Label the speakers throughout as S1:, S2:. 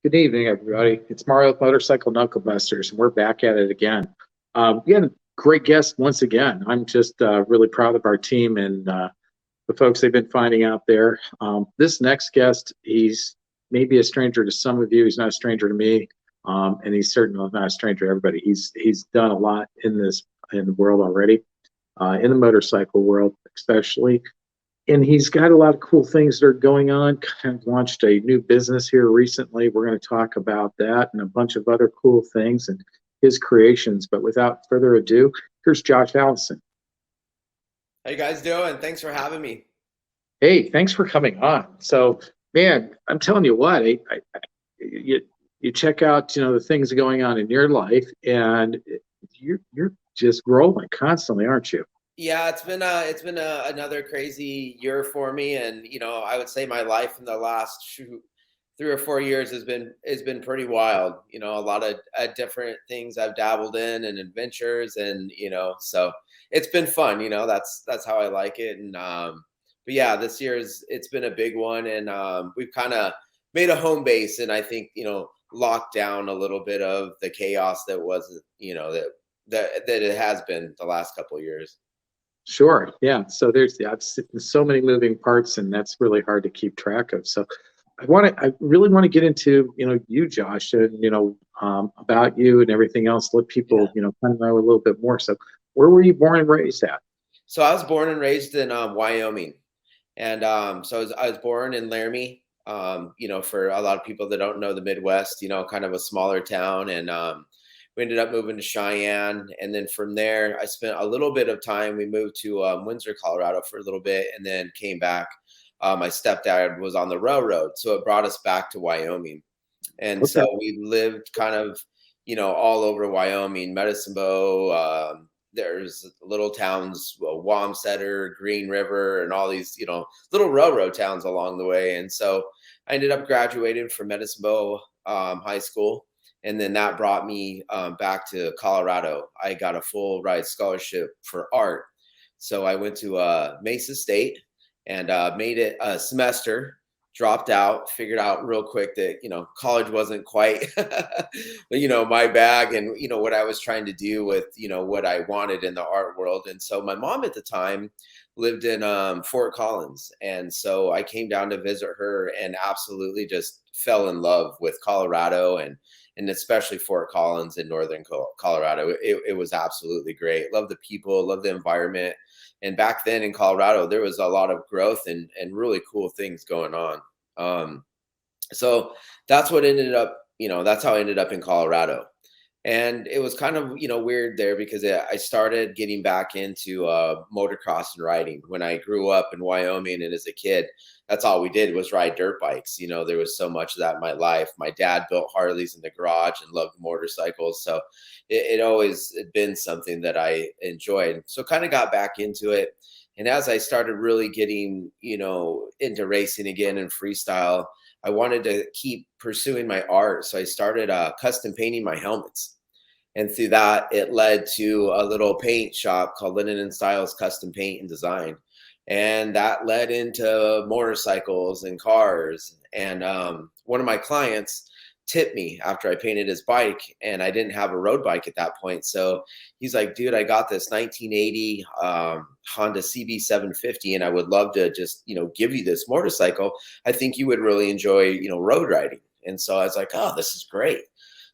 S1: Good evening, everybody. It's Mario with Motorcycle Knuckle Busters, and we're back at it again. We had a great guest once again. I'm just really proud of our team and the folks they've been finding out there. This next guest, he's maybe a stranger to some of you. He's not a stranger to me, and he's certainly not a stranger to everybody. He's done a lot in the world already, in the motorcycle world especially, and he's got a lot of cool things that are going on. Kind of launched a new business here recently. We're going to talk about that and a bunch of other cool things and his creations. But without further ado, here's Josh Allison.
S2: How you guys doing? Thanks for having me.
S1: Hey, thanks for coming on. So, man, I'm telling you what, you you check out the things going on in your life, and you're just rolling constantly, aren't you?
S2: Yeah, it's been another crazy year for me, and I would say my life in the last 3 or 4 years has been pretty wild. A lot of different things I've dabbled in and adventures, and so it's been fun. That's how I like it, and but yeah, this year's it's been a big one, and we've kind of made a home base, and I think locked down a little bit of the chaos that was that it has been the last couple of years.
S1: Sure. Yeah. So there's so many moving parts, and that's really hard to keep track of. So I really want to get into, you, Josh, and, about you and everything else. Let people,
S2: Yeah.
S1: kind of know a little bit more. So where were you born and raised at?
S2: So I was born and raised in Wyoming, and so I was born in Laramie. For a lot of people that don't know the Midwest, kind of a smaller town, and we ended up moving to Cheyenne, and then from there, I spent a little bit of time. We moved to Windsor, Colorado, for a little bit, and then came back. My stepdad was on the railroad, so it brought us back to Wyoming, and
S1: Okay.
S2: so we lived kind of, all over Wyoming, Medicine Bow. There's little towns, Wamsetter, Green River, and all these, little railroad towns along the way. And so I ended up graduating from Medicine Bow High School. And then that brought me back to Colorado. I got a full ride scholarship for art. So I went to Mesa State and made it a semester, dropped out, figured out real quick that college wasn't quite my bag, and what I was trying to do with what I wanted in the art world. And so my mom at the time lived in Fort Collins, and so I came down to visit her and absolutely just fell in love with Colorado, and especially Fort Collins in northern Colorado. It was absolutely great. Love the people, love the environment. And back then in Colorado, there was a lot of growth and really cool things going on. Um, so that's what ended up, that's how I ended up in Colorado. And it was kind of, weird there because I started getting back into motocross and riding when I grew up in Wyoming. And as a kid, that's all we did was ride dirt bikes. There was so much of that in my life. My dad built Harleys in the garage and loved motorcycles. So it always had been something that I enjoyed. So kind of got back into it. And as I started really getting, into racing again and freestyle, I wanted to keep pursuing my art. So I started custom painting my helmets. And through that, it led to a little paint shop called Linen and Styles Custom Paint and Design. And that led into motorcycles and cars. And one of my clients tipped me after I painted his bike, and I didn't have a road bike at that point. So he's like, dude, I got this 1980 Honda CB750, and I would love to just, give you this motorcycle. I think you would really enjoy, road riding. And so I was like, oh, this is great.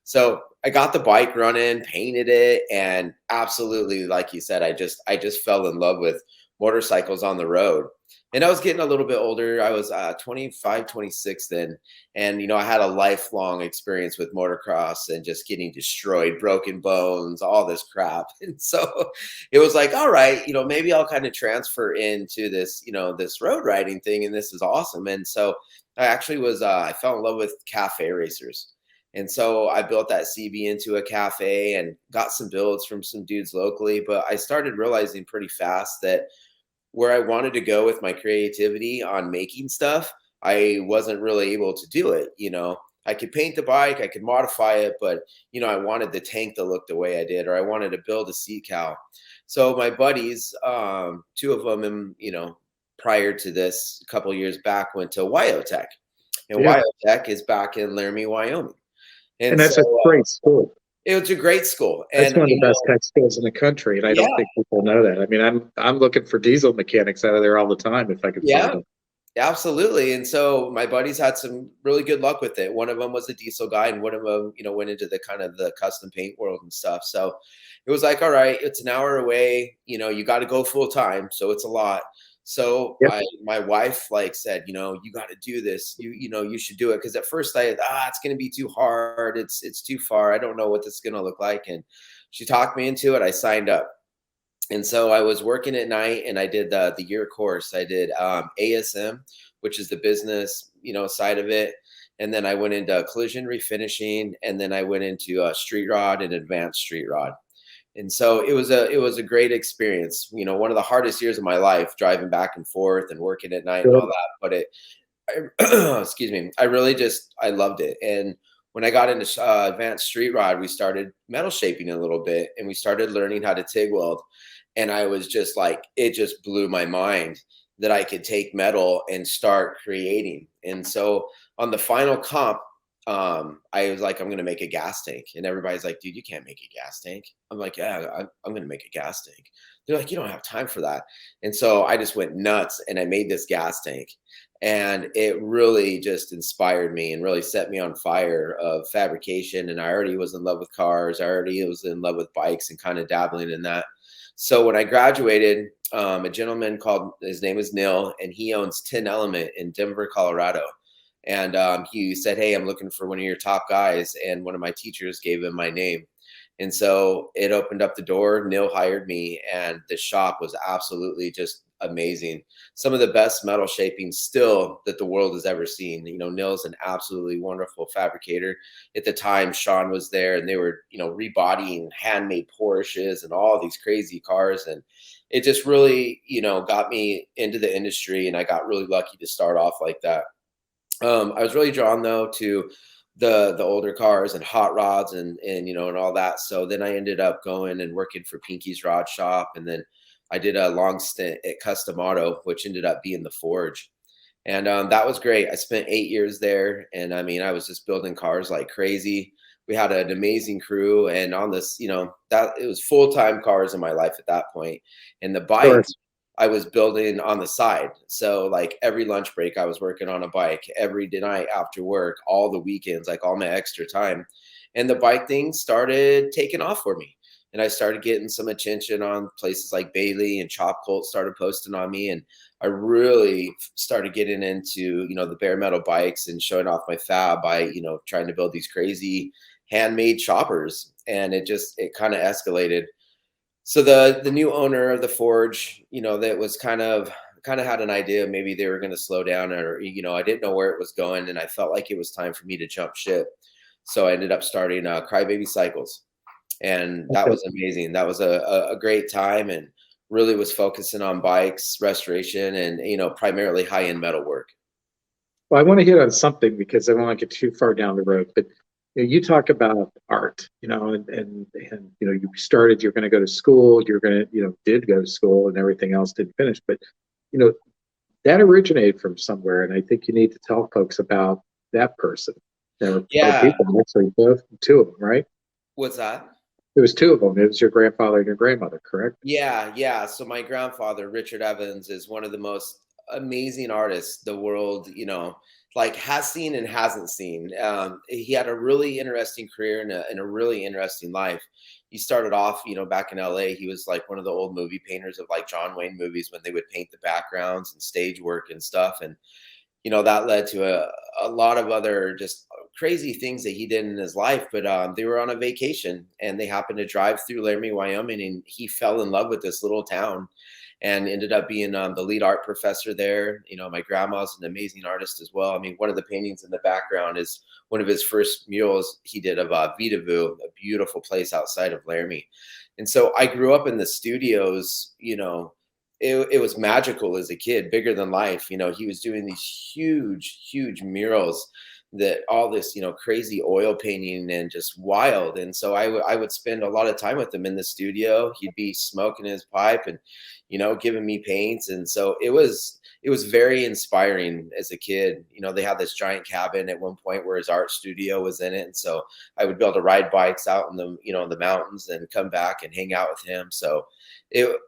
S2: So I got the bike running, painted it, and absolutely, like you said, I just fell in love with motorcycles on the road. And I was getting a little bit older. I was 25, 26 then. And, I had a lifelong experience with motocross and just getting destroyed, broken bones, all this crap. And so it was like, all right, maybe I'll kind of transfer into this, this road riding thing. And this is awesome. And so I actually I fell in love with cafe racers. And so I built that CB into a cafe and got some builds from some dudes locally. But I started realizing pretty fast that where I wanted to go with my creativity on making stuff, I wasn't really able to do it. I could paint the bike, I could modify it, but I wanted the tank to look the way I did, or I wanted to build a seat cow. So my buddies, two of them, prior to this, a couple of years back, went to Wyotech. and
S1: Yeah.
S2: Wyotech is back in Laramie, Wyoming.
S1: And
S2: And
S1: that's a
S2: so
S1: great school.
S2: it was a great school.
S1: That's
S2: And,
S1: one of the best tech schools in the country, and I
S2: yeah,
S1: don't think people know that. I mean, I'm looking for diesel mechanics out of there all the time if I can find
S2: yeah,
S1: them.
S2: absolutely. And so my buddies had some really good luck with it. One of them was a diesel guy, and one of them, went into the kind of the custom paint world and stuff. So it was like, all right, it's an hour away. You got to go full time, so it's a lot. So
S1: Yep.
S2: my wife like said, you got to do this. You should do it, because at first it's going to be too hard. It's too far. I don't know what this is going to look like. And she talked me into it. I signed up. And so I was working at night, and I did the year course. I did ASM, which is the business, side of it. And then I went into collision refinishing, and then I went into street rod and advanced street rod. And so it was a great experience. One of the hardest years of my life, driving back and forth and working at night and all
S1: Good.
S2: that. Excuse me, I really I loved it. And when I got into advanced street rod, we started metal shaping a little bit, and we started learning how to TIG weld. And I was just like, it just blew my mind that I could take metal and start creating. And so on the final comp, I was like, I'm going to make a gas tank. And everybody's like, dude, you can't make a gas tank. I'm like, yeah, I'm going to make a gas tank. They're like, you don't have time for that. And so I just went nuts, and I made this gas tank. And it really just inspired me and really set me on fire of fabrication. And I already was in love with cars. I already was in love with bikes and kind of dabbling in that. So when I graduated, a gentleman his name is Neil, and he owns 10 Element in Denver, Colorado. And he said, hey, I'm looking for one of your top guys. And one of my teachers gave him my name. And so it opened up the door. Neil hired me, and the shop was absolutely just amazing. Some of the best metal shaping still that the world has ever seen. Neil's an absolutely wonderful fabricator. At the time, Sean was there, and they were, rebodying handmade Porsches and all these crazy cars. And it just really, got me into the industry, and I got really lucky to start off like that. I was really drawn though to the older cars and hot rods and all that. So then I ended up going and working for Pinky's Rod Shop, and then I did a long stint at Custom Auto, which ended up being the Forge. And that was great. I spent 8 years there, and I mean, I was just building cars like crazy. We had an amazing crew, and on this, that it was full-time cars in my life at that point. And the
S1: Sure.
S2: bikes I was building on the side. So like every lunch break, I was working on a bike. Every night after work, all the weekends, like all my extra time. And the bike thing started taking off for me. And I started getting some attention on places like Bailey, and Chop Colt started posting on me. And I really started getting into, the bare metal bikes and showing off my fab by, trying to build these crazy handmade choppers. And it kind of escalated. So the new owner of the Forge, that was kind of had an idea maybe they were going to slow down, or I didn't know where it was going, and I felt like it was time for me to jump ship. So I ended up starting Crybaby Cycles, and that
S1: Okay.
S2: was amazing. That was a great time, and really was focusing on bikes, restoration, and primarily high end metal work.
S1: Well, I want to hit on something because I don't want to get too far down the road, but you talk about art, and you started, you're going to go to school, you're going to, did go to school, and everything else didn't finish, but you know, that originated from somewhere, and I think you need to tell folks about that person. There were
S2: Yeah.
S1: people, actually, two of them, right?
S2: What's that?
S1: There was two of them. It was your grandfather and your grandmother, correct?
S2: Yeah. So my grandfather, Richard Evans, is one of the most amazing artists the world, like has seen and hasn't seen. He had a really interesting career and a really interesting life. He started off, back in LA. He was like one of the old movie painters of like John Wayne movies, when they would paint the backgrounds and stage work and stuff. And that led to a lot of other just crazy things that he did in his life. But they were on a vacation, and they happened to drive through Laramie, Wyoming, and he fell in love with this little town and ended up being the lead art professor there. My grandma's an amazing artist as well. I mean, one of the paintings in the background is one of his first murals he did of Vita Vu, a beautiful place outside of Laramie. And so I grew up in the studios, it was magical as a kid, bigger than life. He was doing these huge murals that all this, crazy oil painting and just wild. And so I would spend a lot of time with him in the studio. He'd be smoking his pipe and, giving me paints. And so it was very inspiring as a kid. They had this giant cabin at one point where his art studio was in it. And so I would be able to ride bikes out in the, in the mountains and come back and hang out with him. So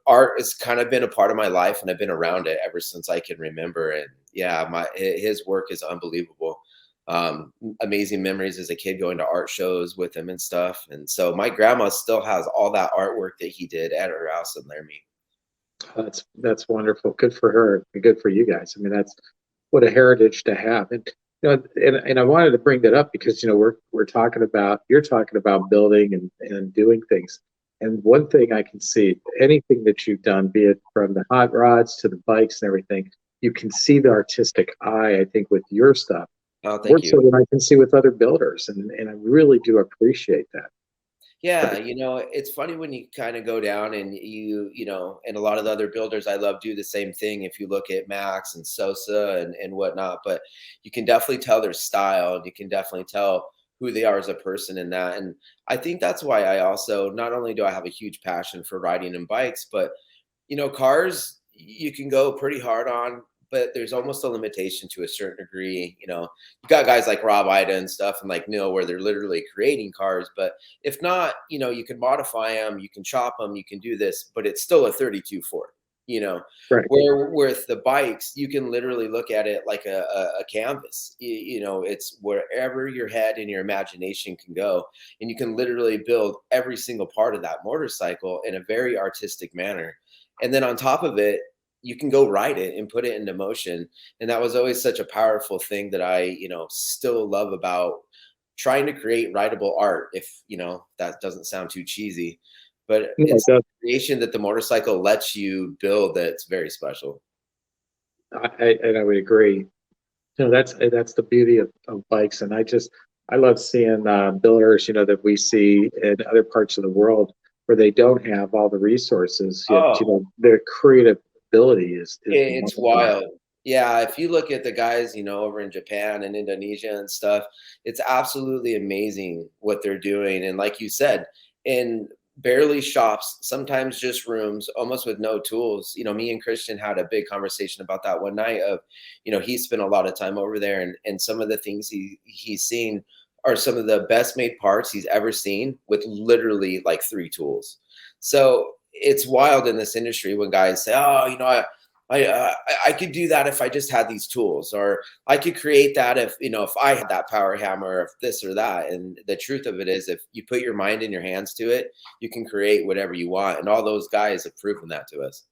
S2: art has kind of been a part of my life, and I've been around it ever since I can remember. And yeah, his work is unbelievable. Amazing memories as a kid going to art shows with him and stuff. And so my grandma still has all that artwork that he did at her house in Laramie.
S1: That's wonderful. Good for her and good for you guys. I mean, that's what a heritage to have. And and I wanted to bring that up because you're talking about building and doing things. And one thing I can see, anything that you've done, be it from the hot rods to the bikes and everything, you can see the artistic eye, I think, with your stuff.
S2: Oh,
S1: More
S2: thank you.
S1: so than I can see with other builders. And I really do appreciate that.
S2: Yeah,
S1: But
S2: it's funny when you kind of go down and and a lot of the other builders I love do the same thing. If you look at Max and Sosa and whatnot, but you can definitely tell their style, and you can definitely tell who they are as a person in that. And I think that's why I also, not only do I have a huge passion for riding and bikes, but cars you can go pretty hard on, but there's almost a limitation to a certain degree. You got guys like Rob Ida and stuff and like Neil where they're literally creating cars. But if not, you can modify them, you can chop them, you can do this, but it's still a 32 Ford.
S1: right.
S2: Where with the bikes, you can literally look at it like a canvas. It's wherever your head and your imagination can go, and you can literally build every single part of that motorcycle in a very artistic manner. And then on top of it, you can go ride it and put it into motion. And that was always such a powerful thing that I, still love about trying to create rideable art. If, that doesn't sound too cheesy, but
S1: No,
S2: it's the creation that the motorcycle lets you build that's very special.
S1: and I would agree. That's the beauty of bikes. And I love seeing builders, that we see in other parts of the world where they don't have all the resources yet,
S2: Oh,
S1: their creative ability is
S2: it's
S1: wonderful.
S2: wild. Yeah, if you look at the guys, over in Japan and Indonesia and stuff, it's absolutely amazing what they're doing. And like you said, in barely shops, sometimes just rooms, almost with no tools. Me and Christian had a big conversation about that one night of, he spent a lot of time over there, and some of the things he's seen are some of the best made parts he's ever seen with literally like 3 tools. So it's wild in this industry when guys say, "Oh, I could do that if I just had these tools, or I could create that if I had that power hammer, if this or that." And the truth of it is, if you put your mind and your hands to it, you can create whatever you want. And all those guys have proven that to us.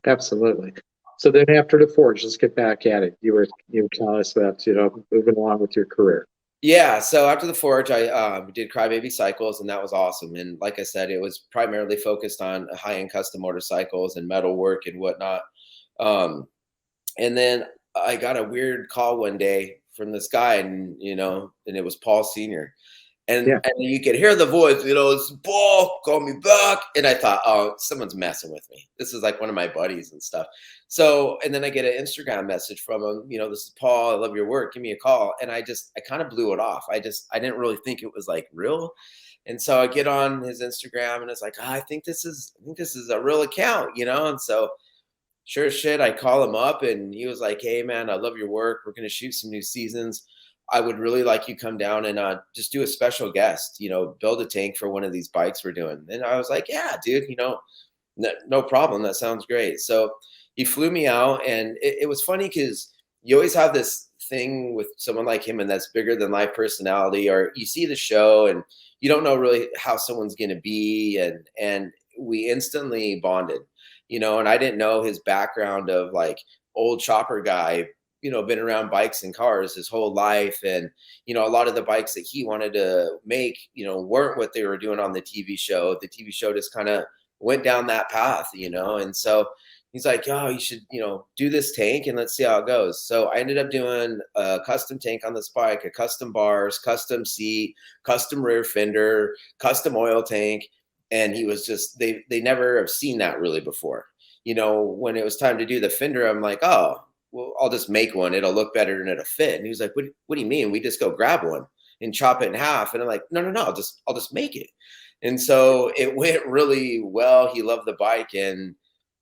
S1: Absolutely. So then after the Forge, let's get back at it. You were telling us about, moving along with your career.
S2: Yeah, so after the Forge, I did Crybaby Cycles, and that was awesome. And like I said, it was primarily focused on high-end custom motorcycles and metal work and whatnot. Um, and then I got a weird call one day from this guy, and and it was Paul Senior,
S1: Yeah,
S2: and you could hear the voice, it's Paul, call me back. And I thought, oh, someone's messing with me. This is like one of my buddies and stuff. So, and then I get an Instagram message from him, this is Paul, I love your work, give me a call. And I kind of blew it off. I didn't really think it was like real. And so I get on his Instagram, and it's like, I think this is a real account, And so sure as shit, I call him up, and he was like, "Hey man, I love your work. We're gonna shoot some new seasons. I would really like you come down and just do a special guest. Build a tank for one of these bikes we're doing." And I was like, "Yeah, dude. No problem. That sounds great." So he flew me out, and it was funny because you always have this thing with someone like him, and that's bigger than life personality, or you see the show and you don't know really how someone's gonna be, and we instantly bonded. And I didn't know his background of like old chopper guy, been around bikes and cars his whole life. And, a lot of the bikes that he wanted to make, weren't what they were doing on the TV show. The TV show just kind of went down that path, and so he's like, "Oh, you should, do this tank and let's see how it goes." So I ended up doing a custom tank on this bike, a custom bars, custom seat, custom rear fender, custom oil tank. And he was just, they never have seen that really before. When it was time to do the fender, I'm like, "Oh, well, I'll just make one. It'll look better and it'll fit. And he was like, what do you mean? We just go grab one and chop it in half. And I'm like, no, I'll just make it. And so it went really well. He loved the bike, and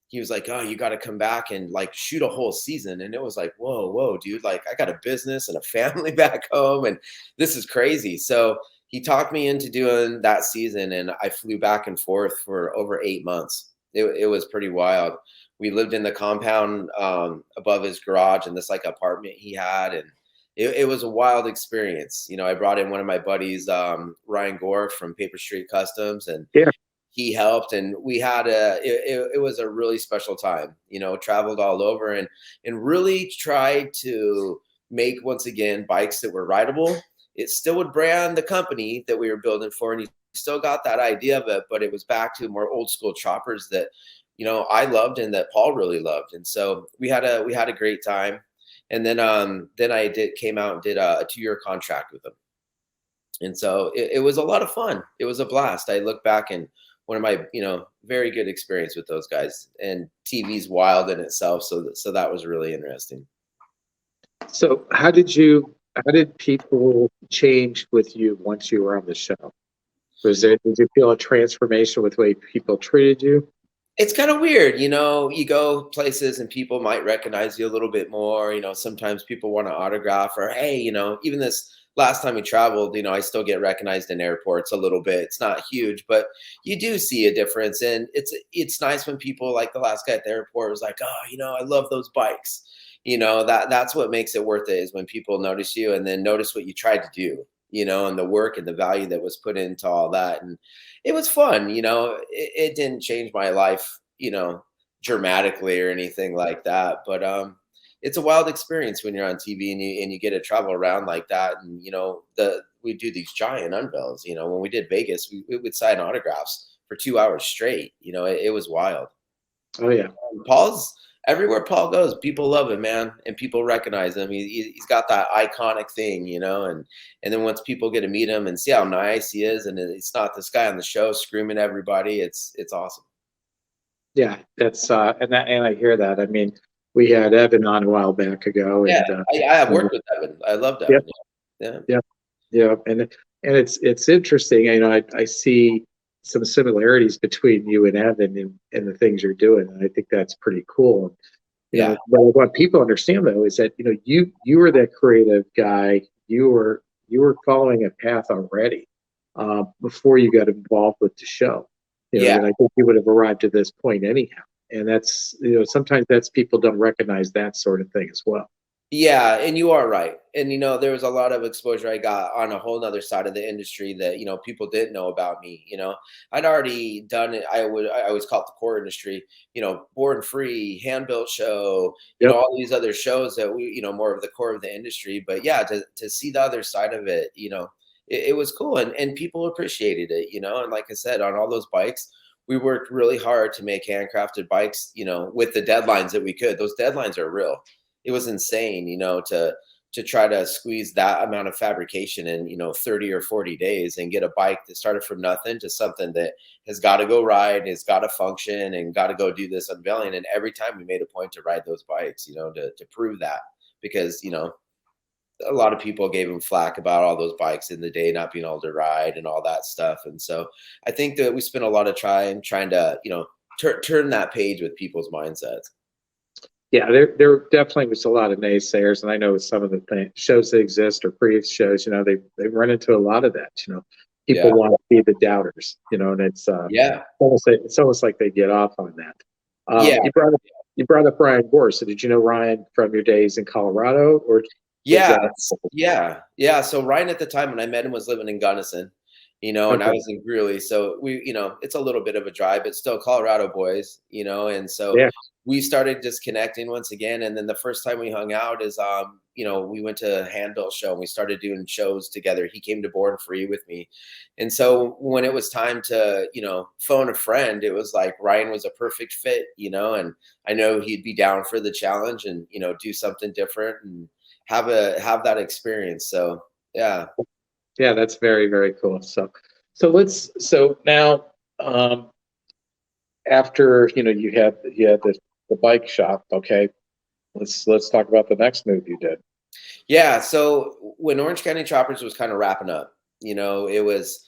S2: he was like, oh, you got to come back and like shoot a whole season. And it was like, whoa, dude, like I got a business and a family back home, and this is crazy. So he talked me into doing that season, and I flew back and forth for over 8 months. It was pretty wild. We lived in the compound above his garage in this like apartment he had, and it was a wild experience. You know, I brought in one of my buddies, Ryan Gore from Paper Street Customs, and he helped, and we had it was a really special time. You know, traveled all over and really tried to make, once again, bikes that were rideable. It still would brand the company that we were building for, and he still got that idea of it, but it was back to more old school choppers that, you know, I loved and that Paul really loved. And so we had a great time. And then I came out and did a 2-year contract with him. And so it was a lot of fun. It was a blast. I look back, and one of my, you know, very good experience with those guys, and TV's wild in itself. So that was really interesting.
S1: So how did people change with you once you were on the show? Did you feel a transformation with the way people treated you?
S2: It's kind of weird, you know, you go places and people might recognize you a little bit more. You know, sometimes people want to autograph, or, hey, you know, even this last time we traveled, you know, I still get recognized in airports a little bit. It's not huge, but you do see a difference. And it's nice when people, like the last guy at the airport was like, oh, you know, I love those bikes. You know, that's what makes it worth it, is when people notice you and then notice what you tried to do, you know, and the work and the value that was put into all that. And it was fun. You know, it didn't change my life, you know, dramatically or anything like that. But it's a wild experience when you're on TV and you get to travel around like that. And, you know, we do these giant unveils. You know, when we did Vegas, we would sign autographs for 2 hours straight. You know, it was wild.
S1: Oh yeah.
S2: Everywhere Paul goes, people love him, man, and people recognize him. He's got that iconic thing, you know, and then once people get to meet him and see how nice he is, and it's not this guy on the show screaming at everybody, it's awesome.
S1: Yeah, that's and I hear that. I mean, we had Evan on a while back ago,
S2: Yeah,
S1: and
S2: I have worked with Evan. I loved Evan.
S1: Yeah, and it's interesting. You know, I see some similarities between you and Evan and the things you're doing, and I think that's pretty cool. You know, but what people understand though is that, you know, you were that creative guy. You were following a path already before you got involved with the show. You know, and I think you would have arrived at this point anyhow. And that's, you know, sometimes that's, people don't recognize that sort of thing as well.
S2: Yeah, and you are right. And, you know, there was a lot of exposure I got on a whole nother side of the industry that, you know, people didn't know about me. You know, I'd already done it. I always call it the core industry, you know, Born Free, Hand Built Show, you know, all these other shows that we, you know, more of the core of the industry. But yeah, to see the other side of it, you know, it was cool, and people appreciated it, you know. And like I said, on all those bikes, we worked really hard to make handcrafted bikes, you know, with the deadlines that we could. Those deadlines are real. It was insane, you know, to try to squeeze that amount of fabrication in, you know, 30 or 40 days and get a bike that started from nothing to something that has got to go ride, has got to function, and got to go do this unveiling. And every time we made a point to ride those bikes, you know, to prove that, because, you know, a lot of people gave him flack about all those bikes in the day not being able to ride and all that stuff. And so I think that we spent a lot of time trying to, you know, turn that page with people's mindsets.
S1: Yeah, there definitely was a lot of naysayers, and I know some of the shows that exist or previous shows, you know, they run into a lot of that. You know, people want to be the doubters, you know, and it's almost like they get off on that. You brought up Ryan Gore. So did you know Ryan from your days in Colorado, or?
S2: Yeah. So Ryan at the time when I met him was living in Gunnison, you know, and I was in Greeley. So we, you know, it's a little bit of a drive, but still Colorado boys, you know, and so we started just connecting once again. And then the first time we hung out is, you know, we went to a Hand Built show and we started doing shows together. He came to Born Free with me. And so when it was time to, you know, phone a friend, it was like Ryan was a perfect fit, you know, and I know he'd be down for the challenge and, you know, do something different and have that experience. So yeah,
S1: that's very, very cool. So now after, you know, you had the bike shop, okay, Let's talk about the next move you did.
S2: Yeah. So when Orange County Choppers was kind of wrapping up, it was,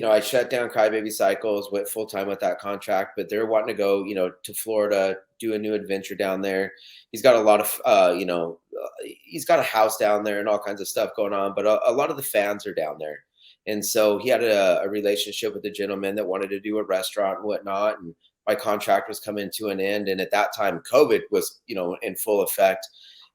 S2: I shut down Crybaby Cycles, went full time with that contract, but they're wanting to go, to Florida, do a new adventure down there. He's got a lot of, he's got a house down there and all kinds of stuff going on, but a lot of the fans are down there. And so he had a relationship with a gentleman that wanted to do a restaurant and whatnot. And my contract was coming to an end. And at that time, COVID was, in full effect.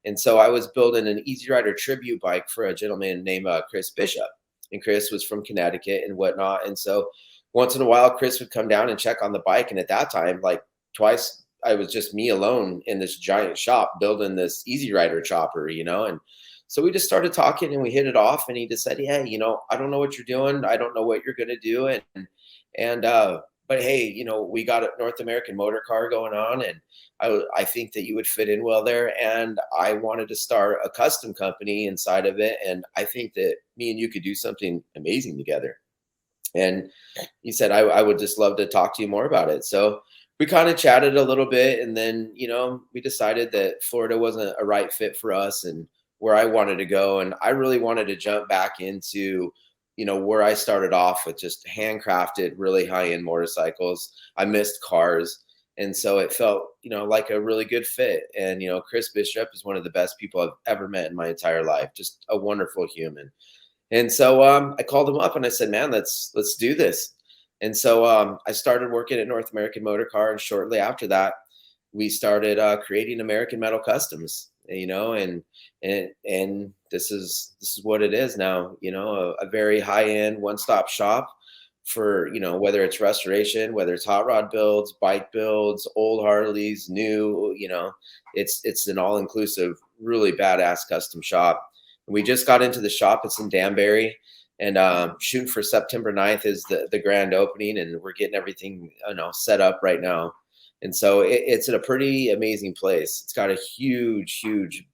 S2: And so I was building an Easy Rider tribute bike for a gentleman named Chris Bishop. And Chris was from Connecticut and whatnot. And so once in a while, Chris would come down and check on the bike. And at that time, like twice, I was just me alone in this giant shop building this Easy Rider chopper, and so we just started talking and we hit it off. And he just said, "Hey, I don't know what you're doing. I don't know what you're going to do. But hey, we got a North American Motor Car going on, and I think that you would fit in well there. And I wanted to start a custom company inside of it. And I think that me and you could do something amazing together." And he said, I would just love to talk to you more about it. So we kind of chatted a little bit. And then, we decided that Florida wasn't a right fit for us and where I wanted to go. And I really wanted to jump back into, where I started off with just handcrafted, really high-end motorcycles. I missed cars. And so it felt, like a really good fit. And, Chris Bishop is one of the best people I've ever met in my entire life. Just a wonderful human. And so I called him up and I said, "Man, let's do this." And so I started working at North American Motor Car. And shortly after that, we started creating American Metal Customs, and this is what it is now, a very high-end one-stop shop for, whether it's restoration, whether it's hot rod builds, bike builds, old Harleys, new, it's an all-inclusive, really badass custom shop. And we just got into the shop. It's in Danbury, and shooting for September 9th is the grand opening, and we're getting everything, set up right now. And so it's in a pretty amazing place. It's got a huge,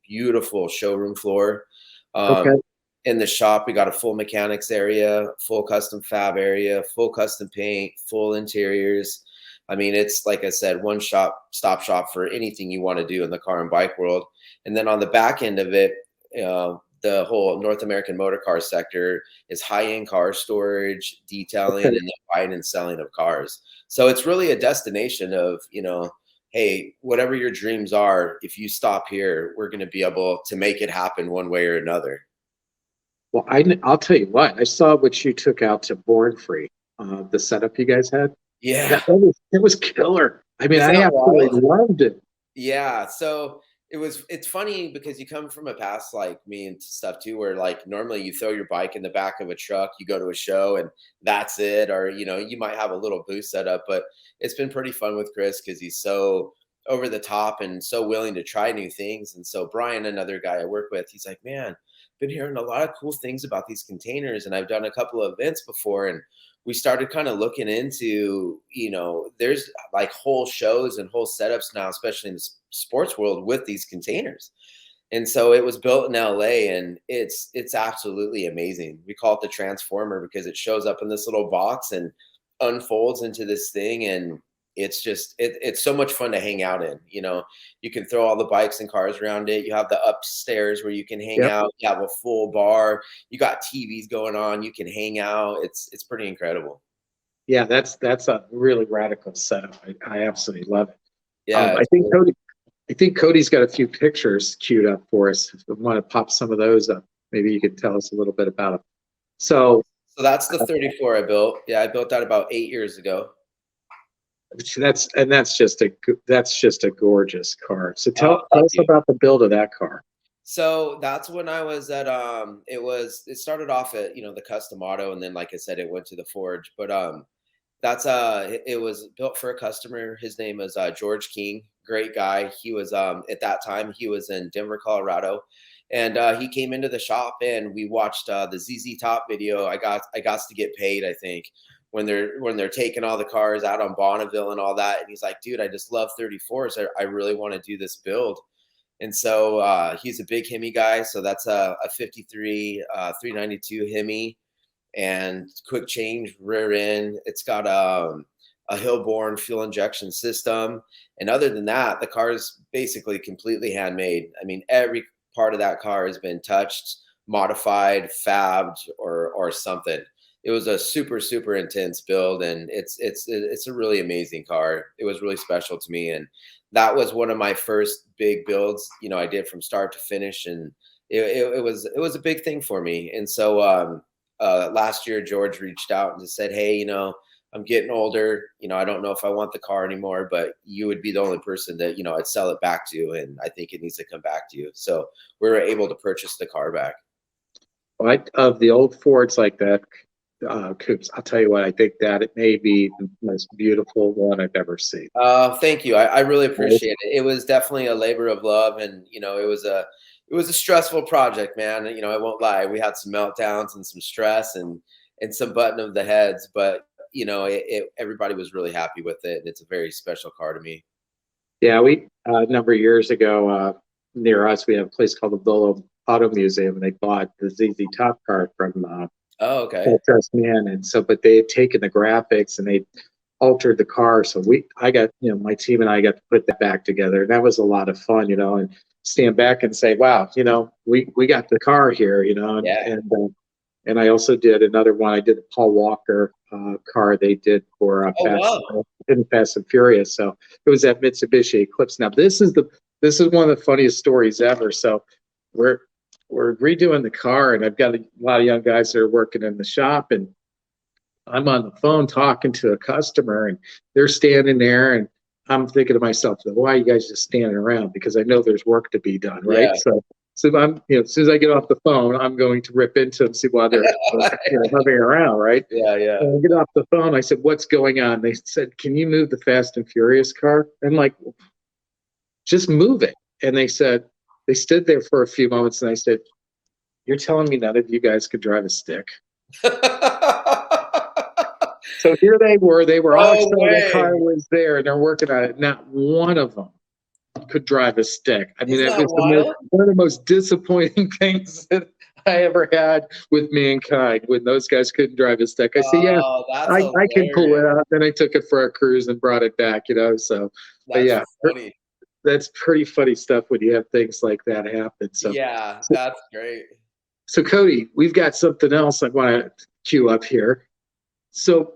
S2: beautiful showroom floor.
S1: Okay.
S2: In the shop, we got a full mechanics area, full custom fab area, full custom paint, full interiors. I mean, it's, like I said, stop shop for anything you want to do in the car and bike world. And then on the back end of it, the whole North American motor car sector is high-end car storage, detailing, and the buying and selling of cars. So it's really a destination of, hey, whatever your dreams are, if you stop here, we're going to be able to make it happen one way or another.
S1: Well, I'll tell you what, I saw what you took out to Born Free, the setup you guys had.
S2: Yeah.
S1: It was killer. I mean, I absolutely loved it.
S2: Yeah. So it's funny because you come from a past like me and stuff too, where like normally you throw your bike in the back of a truck, you go to a show and that's it. Or, you might have a little booth set up, but it's been pretty fun with Chris because he's so over the top and so willing to try new things. And so Brian, another guy I work with, he's like, "Man, been hearing a lot of cool things about these containers, and I've done a couple of events before." And we started kind of looking into, there's like whole shows and whole setups now, especially in the sports world, with these containers. And so it was built in LA, and it's absolutely amazing. We call it the Transformer because it shows up in this little box and unfolds into this thing. And it's just, it's so much fun to hang out in. You can throw all the bikes and cars around it. You have the upstairs where you can hang out. You have a full bar. You got TVs going on. You can hang out. It's pretty incredible.
S1: Yeah, that's a really radical setup. I absolutely love it.
S2: Yeah,
S1: I think Cody's got a few pictures queued up for us. If we want to pop some of those up, maybe you could tell us a little bit about them. So
S2: that's the 34 I built. Yeah, I built that about 8 years ago.
S1: That's just a gorgeous car. So tell us about the build of that car.
S2: So that's when I was at it started off at the custom auto, and then like I said, it went to the forge. But it was built for a customer. His name is George King, great guy. He was at that time he was in Denver, Colorado, and he came into the shop and we watched the ZZ Top video. I got to get paid, I think, when they're taking all the cars out on Bonneville and all that. And he's like, "Dude, I just love 34s. I really want to do this build." And so he's a big Hemi guy. So that's a 53 392 Hemi, and quick change rear end. It's got a Hillborn fuel injection system. And other than that, the car is basically completely handmade. I mean, every part of that car has been touched, modified, fabbed, or something. It was a super intense build, and it's a really amazing car. It was really special to me, and that was one of my first big builds, I did from start to finish, and it was a big thing for me. And so last year George reached out and just said, hey, I'm getting older, I don't know if I want the car anymore, but you would be the only person that I'd sell it back to, and I think it needs to come back to you. So we were able to purchase the car back.
S1: Of the old Fords like that, coupes, I'll tell you what, I think that it may be the most beautiful one I've ever seen.
S2: Thank you. I really appreciate it. It was definitely a labor of love, and it was a stressful project, man. I won't lie. We had some meltdowns and some stress and some button of the heads, but everybody was really happy with it, and it's a very special car to me.
S1: Yeah, we a number of years ago near us, we have a place called the Villa Auto Museum, and they bought the ZZ Top car from
S2: Oh, okay.
S1: Man, and so, but they had taken the graphics and they altered the car. So I got, my team and I got to put that back together. And that was a lot of fun, and stand back and say, wow, we got the car here, and,
S2: Yeah.
S1: and I also did another one. I did the Paul Walker car they did for Fast and Furious. So it was that Mitsubishi Eclipse. Now this is one of the funniest stories ever. So we're redoing the car, and I've got a lot of young guys that are working in the shop, and I'm on the phone talking to a customer, and they're standing there, and I'm thinking to myself, why are you guys just standing around? Because I know there's work to be done, right?
S2: Yeah.
S1: So I'm, as soon as I get off the phone, I'm going to rip into them, see why they're hovering around, right?
S2: Yeah.
S1: When I get off the phone, I said, what's going on? They said, can you move the Fast and Furious car? And like, just move it. And they said, they stood there for a few moments, and I said, you're telling me none of you guys could drive a stick? So here they were all excited the car was there, and they're working on it. Not one of them could drive a stick. I mean, it was one of the most disappointing things that I ever had with mankind, when those guys couldn't drive a stick. I said, yeah, I can pull it out. Then I took it for a cruise and brought it back, so
S2: that's
S1: yeah.
S2: Funny.
S1: That's pretty funny stuff when you have things like that happen. So
S2: yeah, that's great.
S1: So Cody, we've got something else I want to cue up here. So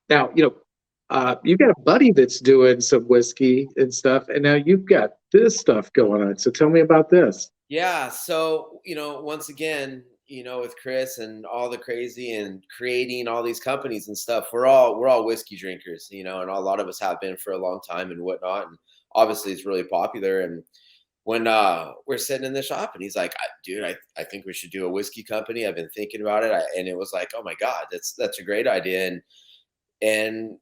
S1: now, you've got a buddy that's doing some whiskey and stuff, and now you've got this stuff going on. So tell me about this.
S2: Yeah. So, once again, with Chris and all the crazy and creating all these companies and stuff, we're all whiskey drinkers, and a lot of us have been for a long time and whatnot. And obviously it's really popular. And when we're sitting in the shop, and he's like, dude, I think we should do a whiskey company. I've been thinking about it. And it was like, oh my God, that's a great idea. And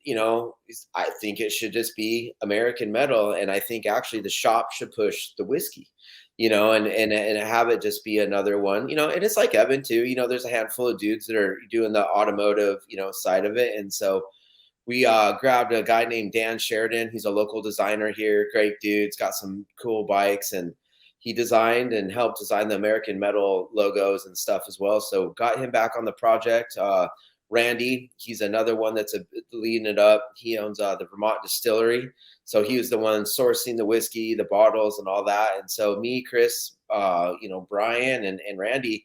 S2: I think it should just be American metal. And I think actually the shop should push the whiskey, and have it just be another one, and it's like Evan too, there's a handful of dudes that are doing the automotive, side of it. And so we grabbed a guy named Dan Sheridan. He's a local designer here. Great dude. He's got some cool bikes, and he designed and helped design the American metal logos and stuff as well. So got him back on the project. Randy, he's another one that's leading it up. He owns the Vermont distillery. So he was the one sourcing the whiskey, the bottles, and all that. And so me, Chris, Brian, and Randy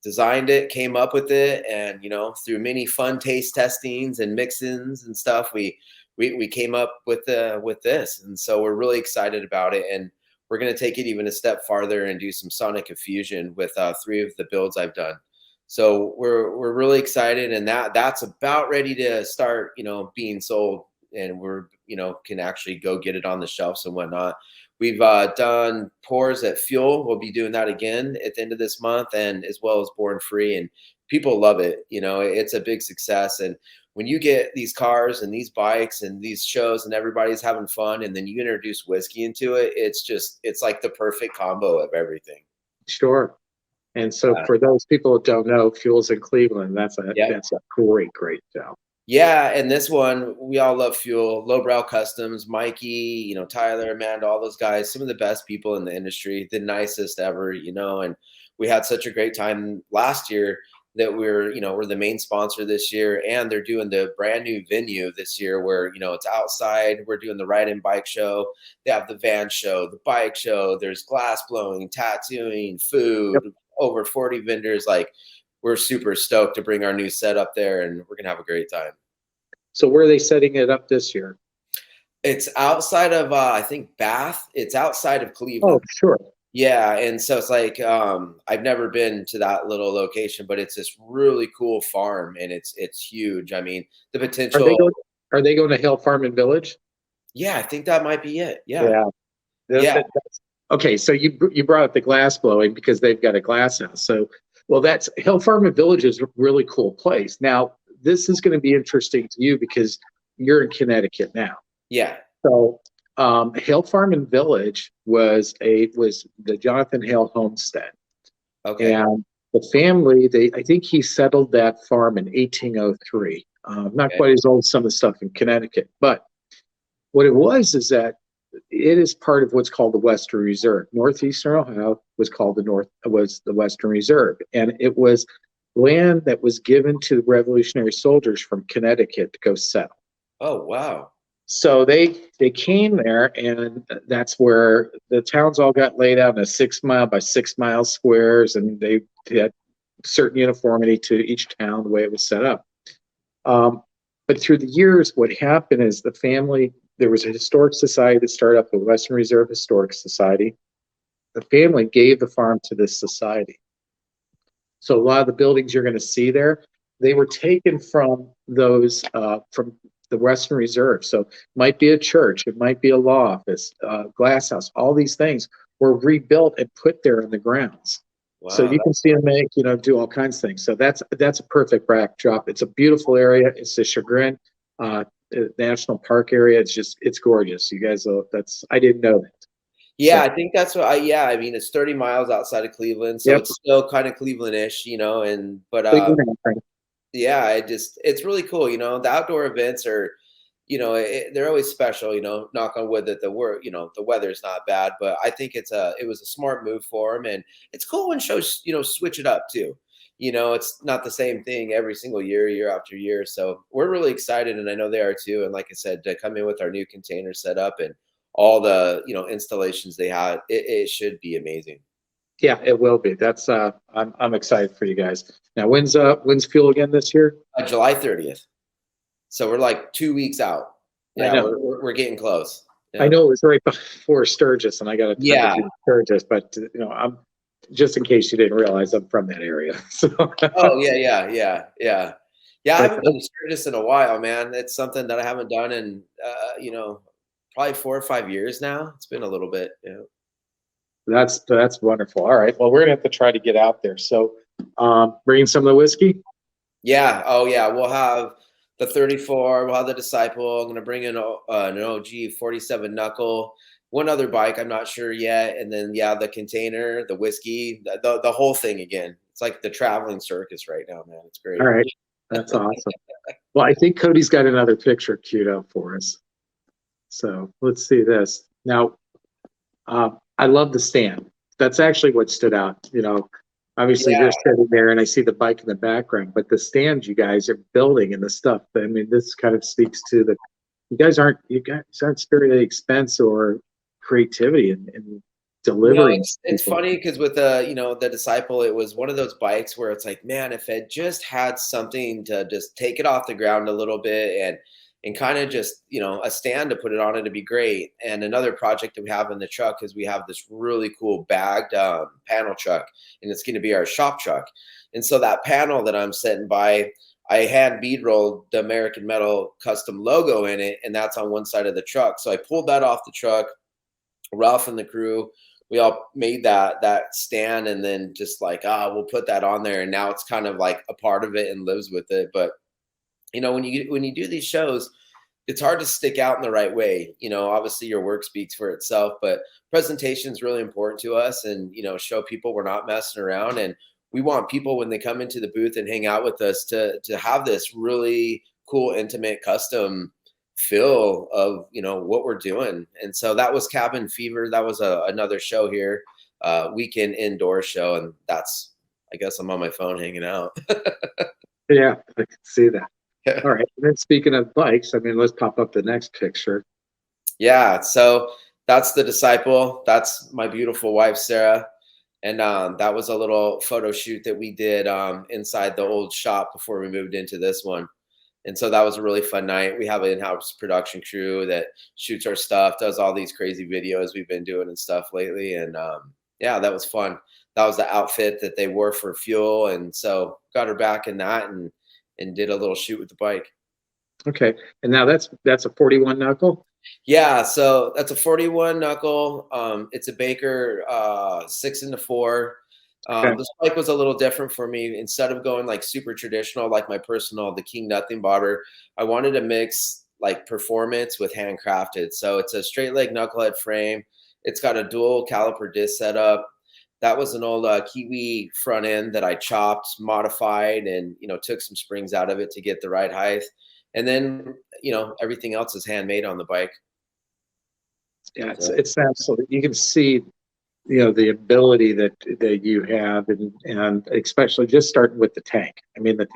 S2: designed it, came up with it, and through many fun taste testings and mix-ins and stuff, we came up with this. And so we're really excited about it, and we're going to take it even a step farther and do some sonic infusion with 3 of the builds I've done. So we're really excited, and that's about ready to start being sold, and we're can actually go get it on the shelves and whatnot. We've done pours at Fuel. We'll be doing that again at the end of this month, and as well as Born Free, and people love it. It's a big success. And when you get these cars and these bikes and these shows and everybody's having fun, and then you introduce whiskey into it, it's like the perfect combo of everything.
S1: Sure. And so for those people that don't know, Fuel's in Cleveland. That's a great show.
S2: Yeah, and this one, we all love Fuel, Lowbrow Customs, Mikey, Tyler, Amanda, all those guys, some of the best people in the industry, the nicest ever, and we had such a great time last year. that we're the main sponsor this year, and they're doing the brand new venue this year where, it's outside. We're doing the ride-in bike show. They have the van show, the bike show. There's glass blowing, tattooing, food,
S1: Yep.
S2: over 40 vendors. Like, we're super stoked to bring our new set up there, and we're going to have a great time.
S1: So where are they setting it up this year?
S2: It's outside of, I think, Bath. It's outside of Cleveland.
S1: Oh, sure.
S2: Yeah, and so it's like, I've never been to that little location, but it's this really cool farm, and it's huge. I mean, the
S1: Are
S2: potential.
S1: they going, are they going to Hill Farm and Village?
S2: Yeah, I think that might be it. Yeah.
S1: Yeah.
S2: Yeah.
S1: Okay, so you brought up the glass blowing because they've got a glass house. So, well, that's Hill Farm and Village is a really cool place. Now, this is going to be interesting to you because you're in Connecticut now.
S2: Yeah.
S1: So, Hale Farm and Village was the Jonathan Hale homestead,
S2: Okay.
S1: and the family I think he settled that farm in 1803. Not
S2: Okay.
S1: quite as old as some of the stuff in Connecticut, but what it was is that it is part of what's called the Western Reserve. Northeastern Ohio was called the Western Reserve, and it was land that was given to Revolutionary soldiers from Connecticut to go settle.
S2: Oh, wow.
S1: So they came there, and that's where the towns all got laid out in a 6 mile by 6 mile squares, and they had certain uniformity to each town the way it was set up. But through the years, what happened is there was a historic society that started up, the Western Reserve Historic Society. The family gave the farm to this society. So a lot of the buildings you're going to see there, they were taken from those from the Western Reserve. So it might be a church, it might be a law office, glass house. All these things were rebuilt and put there in the grounds.
S2: Wow.
S1: So you can see them do all kinds of things. So that's a perfect backdrop. It's a beautiful area. It's the Chagrin National Park area. It's gorgeous. You guys, I didn't know that.
S2: Yeah,
S1: So,
S2: I think that's what I mean, it's 30 miles outside of Cleveland, so
S1: yep.
S2: it's still kind of Cleveland-ish, but yeah, it's really cool. The outdoor events are, they're always special, knock on wood that the weather's not bad, but I think it was a smart move for them. And it's cool when shows, switch it up too. It's not the same thing every single year after year. So we're really excited, and I know they are too. And like I said, to come in with our new container setup and all the, installations they had, it should be amazing.
S1: Yeah, it will be. That's I'm excited for you guys. Now, when's Fuel again this year?
S2: July 30th. So we're like 2 weeks out. Yeah,
S1: I know.
S2: we're getting close. Yeah.
S1: I know it was right before Sturgis, and I got a ton
S2: Yeah.
S1: to do Sturgis, but I'm just in case you didn't realize I'm from that area. So.
S2: Oh yeah. Yeah, I haven't been to Sturgis in a while, man. It's something that I haven't done in probably 4 or 5 years now. It's been a little bit. Yeah.
S1: That's wonderful. All right. Well, we're gonna have to try to get out there. So, bringing some of the whiskey.
S2: Yeah. Oh yeah. We'll have the 34. We'll have the Disciple. I'm gonna bring in an OG 47 knuckle. One other bike, I'm not sure yet. And then the container, the whiskey, the whole thing again. It's like the traveling circus right now, man. It's great.
S1: All right. That's awesome. Well, I think Cody's got another picture queued up for us. So let's see this. Now, I love the stand. That's actually what stood out. Obviously you're sitting there and I see the bike in the background, but the stand you guys are building and the stuff. I mean, this kind of speaks to you guys aren't sparing the expense or creativity in delivering.
S2: It's funny because with the Disciple, it was one of those bikes where it's like, man, if it just had something to just take it off the ground a little bit and kind of just, a stand to put it on, it'd be great. And another project that we have in the truck is we have this really cool bagged panel truck, and it's going to be our shop truck. And so that panel that I'm sitting by, I hand bead rolled the American Metal custom logo in it, and that's on one side of the truck. So I pulled that off the truck. Ralph and the crew, we all made that stand, and then just like, we'll put that on there. And now it's kind of like a part of it and lives with it. But when you do these shows, it's hard to stick out in the right way. Obviously your work speaks for itself, but presentation is really important to us, and, show people we're not messing around. And we want people, when they come into the booth and hang out with us, to have this really cool, intimate, custom feel of, what we're doing. And so that was Cabin Fever. That was another show here, weekend indoor show. And that's, I guess I'm on my phone hanging out.
S1: Yeah, I can see that. All right. And then speaking of bikes, I mean, let's pop up the next picture.
S2: Yeah, so that's the Disciple. That's my beautiful wife, Sarah. And that was a little photo shoot that we did inside the old shop before we moved into this one. And so that was a really fun night. We have an in-house production crew that shoots our stuff, does all these crazy videos we've been doing and stuff lately. And yeah, that was fun. That was the outfit that they wore for fuel. And so got her back in that and did a little shoot with the bike.
S1: Okay. And now that's a 41 knuckle.
S2: Yeah, so that's a 41 knuckle. It's a Baker 6-4.
S1: Okay.
S2: This bike was a little different for me. Instead of going like super traditional, like my personal, the King Nothing Bobber, I wanted to mix like performance with handcrafted. So it's a straight leg knucklehead frame. It's got a dual caliper disc setup. That was an old Kiwi front end that I chopped, modified, and took some springs out of it to get the right height. And then everything else is handmade on the bike.
S1: Yeah, it's absolutely. You can see the ability that you have, and especially just starting with the tank. I mean, the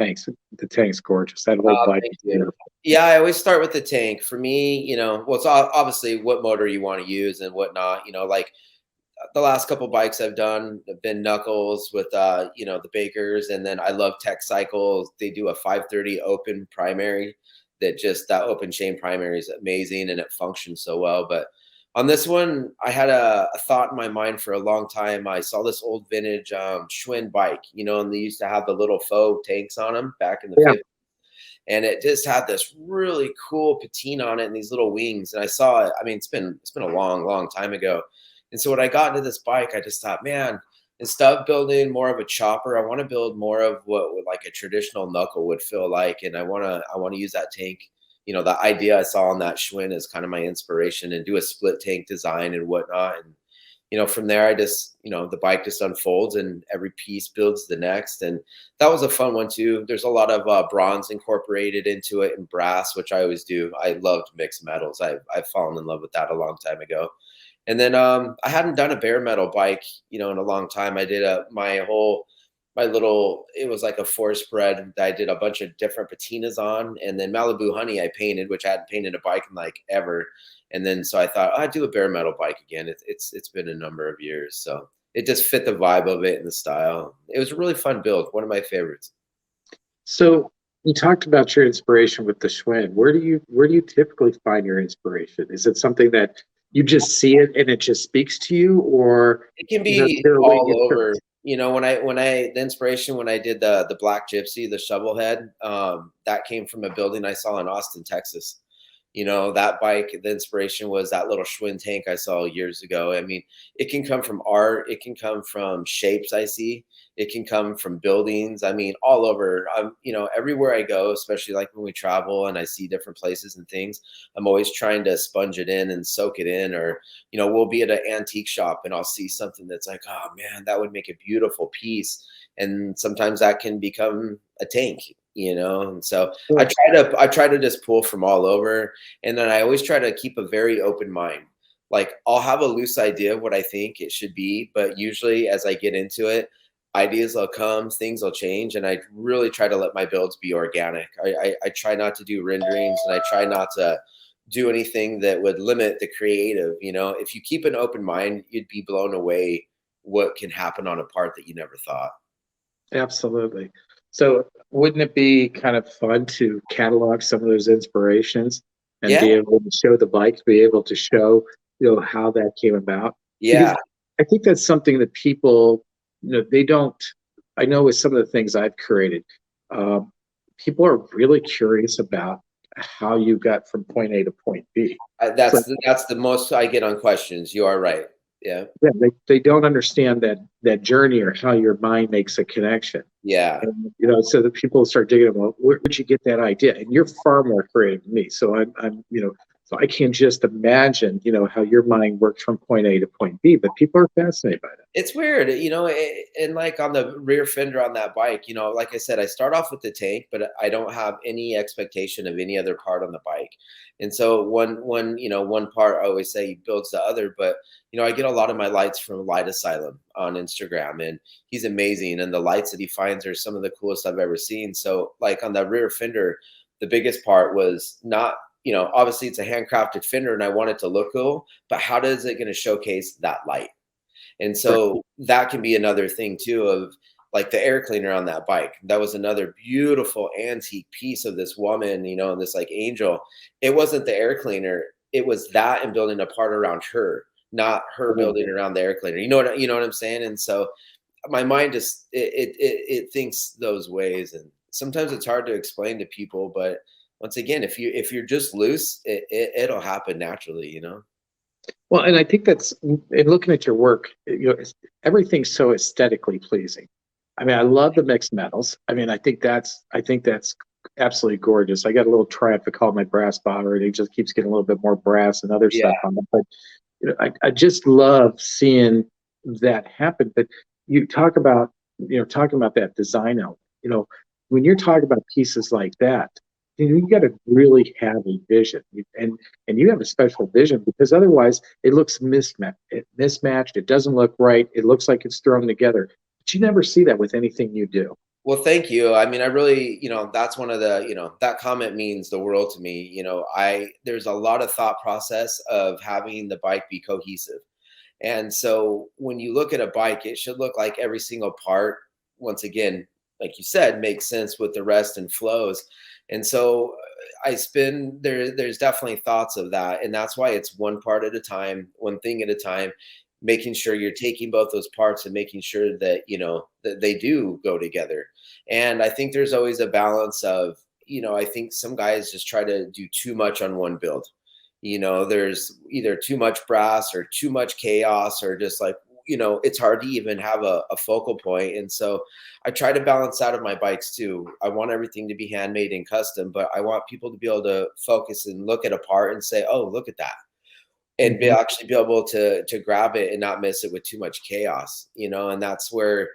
S1: tank's gorgeous. That whole bike is beautiful.
S2: Yeah, I always start with the tank. For me, well, it's obviously what motor you want to use and whatnot. Like the last couple bikes I've done have been knuckles with the Bakers, and then I love Tech Cycles. They do a 530 open primary that open chain primary is amazing, and it functions so well. But on this one, I had a thought in my mind for a long time. I saw this old vintage Schwinn bike, and they used to have the little faux tanks on them back in the 50s. And it just had this really cool patina on it and these little wings. And I saw it. I mean, it's been a long, long time ago. And so when I got into this bike, I just thought, man, instead of building more of a chopper, I want to build more of what like a traditional knuckle would feel like. And I want to use that tank. The idea I saw on that Schwinn is kind of my inspiration, and do a split tank design and whatnot. And, from there, I just, the bike just unfolds and every piece builds the next. And that was a fun one too. There's a lot of bronze incorporated into it and brass, which I always do. I loved mixed metals. I've fallen in love with that a long time ago. And then I hadn't done a bare metal bike, in a long time. I did it was like a four spread that I did a bunch of different patinas on. And then Malibu Honey I painted, which I hadn't painted a bike in like ever. And then so I thought I'd do a bare metal bike again. It's been a number of years. So it just fit the vibe of it and the style. It was a really fun build. One of my favorites.
S1: So you talked about your inspiration with the Schwinn. Where do you typically find your inspiration? Is it something that you just see it and it just speaks to you, or
S2: it can be all over? When I the inspiration when I did the Black Gypsy, the shovel head, that came from a building I saw in Austin, Texas. That bike, the inspiration was that little Schwinn tank I saw years ago. I mean, it can come from art. It can come from shapes I see. It can come from buildings. I mean, all over. Everywhere I go, especially like when we travel and I see different places and things, I'm always trying to sponge it in and soak it in. Or, we'll be at an antique shop and I'll see something that's like, oh man, that would make a beautiful piece. And sometimes that can become a tank. And so I try to just pull from all over. And then I always try to keep a very open mind. Like I'll have a loose idea of what I think it should be, but usually as I get into it, ideas will come, things will change. And I really try to let my builds be organic. I try not to do renderings, and I try not to do anything that would limit the creative. If you keep an open mind, you'd be blown away what can happen on a part that you never thought.
S1: Absolutely. So wouldn't it be kind of fun to catalog some of those inspirations and be able to show the bike, be able to show, how that came about?
S2: Yeah.
S1: Because I think that's something that people, they don't, I know with some of the things I've created, people are really curious about how you got from point A to point B.
S2: That's the most I get on questions. You are right. Yeah.
S1: They don't understand that journey, or how your mind makes a connection.
S2: Yeah.
S1: And, so that people start digging, well, where'd you get that idea? And you're far more creative than me. So I'm So I can just imagine, how your mind works from point A to point B, but people are fascinated by that.
S2: It's weird, and like on the rear fender on that bike, like I said, I start off with the tank, but I don't have any expectation of any other part on the bike. And so one part I always say builds the other, but I get a lot of my lights from Light Asylum on Instagram, and he's amazing. And the lights that he finds are some of the coolest I've ever seen. So like on the rear fender, the biggest part was not, obviously it's a handcrafted fender and I want it to look cool, but how does it going to showcase that light? And
S1: Right.
S2: so that can be another thing too of like the air cleaner on that bike. That was another beautiful antique piece of this woman, and this like angel. It wasn't the air cleaner. It was that and building a part around her, not her building around the air cleaner. You know what I'm saying? And so my mind just it thinks those ways, and sometimes it's hard to explain to people. But once again, if you're just loose, it'll happen naturally.
S1: Well, and I think that's in looking at your work, everything's so aesthetically pleasing. I mean, I love the mixed metals. I mean, I think that's absolutely gorgeous. I got a little Triumph called my brass bobber, and it just keeps getting a little bit more brass and other
S2: Yeah.
S1: stuff on it. But I just love seeing that happen. But you talking about that design element. When you're talking about pieces like that, you got to really have a vision, and you have a special vision, because otherwise it looks mismatched. It doesn't look right. It looks like it's thrown together. But you never see that with anything you do.
S2: Well, thank you. I mean, I really, that's one of the, that comment means the world to me. There's a lot of thought process of having the bike be cohesive. And so when you look at a bike, it should look like every single part, once again, like you said, makes sense with the rest and flows. And so there's definitely thoughts of that. And that's why it's one part at a time, one thing at a time, making sure you're taking both those parts and making sure that, that they do go together. And I think there's always a balance of, I think some guys just try to do too much on one build. There's either too much brass or too much chaos, or just like, it's hard to even have a focal point. And so I try to balance out of my bikes too. I want everything to be handmade and custom, but I want people to be able to focus and look at a part and say, oh, look at that. And
S1: Mhm.
S2: actually be able to grab it and not miss it with too much chaos, and that's where,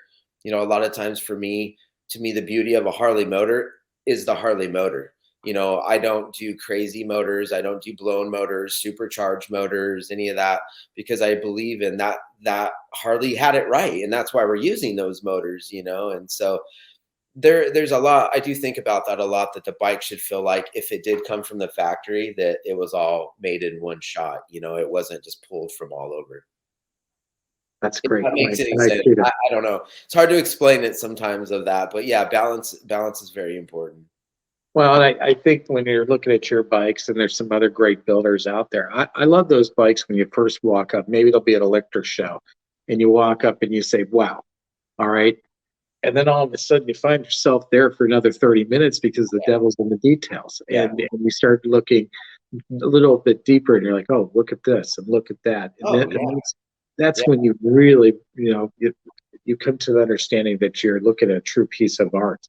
S2: a lot of times to me, the beauty of a Harley motor is the Harley motor. I don't do crazy motors. I don't do blown motors, supercharged motors, any of that, because I believe in that Harley had it right. And that's why we're using those motors, and so there's a lot. I do think about that a lot, that the bike should feel like if it did come from the factory, that it was all made in one shot. It wasn't just pulled from all over.
S1: That's
S2: If
S1: great.
S2: that makes any
S1: And I
S2: sense.
S1: see that.
S2: I don't know. It's hard to explain it sometimes of that, but yeah, balance is very important.
S1: Well, and I think when you're looking at your bikes, and there's some other great builders out there, I love those bikes when you first walk up. Maybe they'll be at a Lichter show, and you walk up and you say, wow, all right. And then all of a sudden you find yourself there for another 30 minutes, because the devil's in the details.
S2: Yeah.
S1: And you start looking a little bit deeper, and you're like, oh, look at this and look at that. And
S2: Oh
S1: then
S2: yeah.
S1: and that's
S2: Yeah.
S1: when you really, you come to the understanding that you're looking at a true piece of art.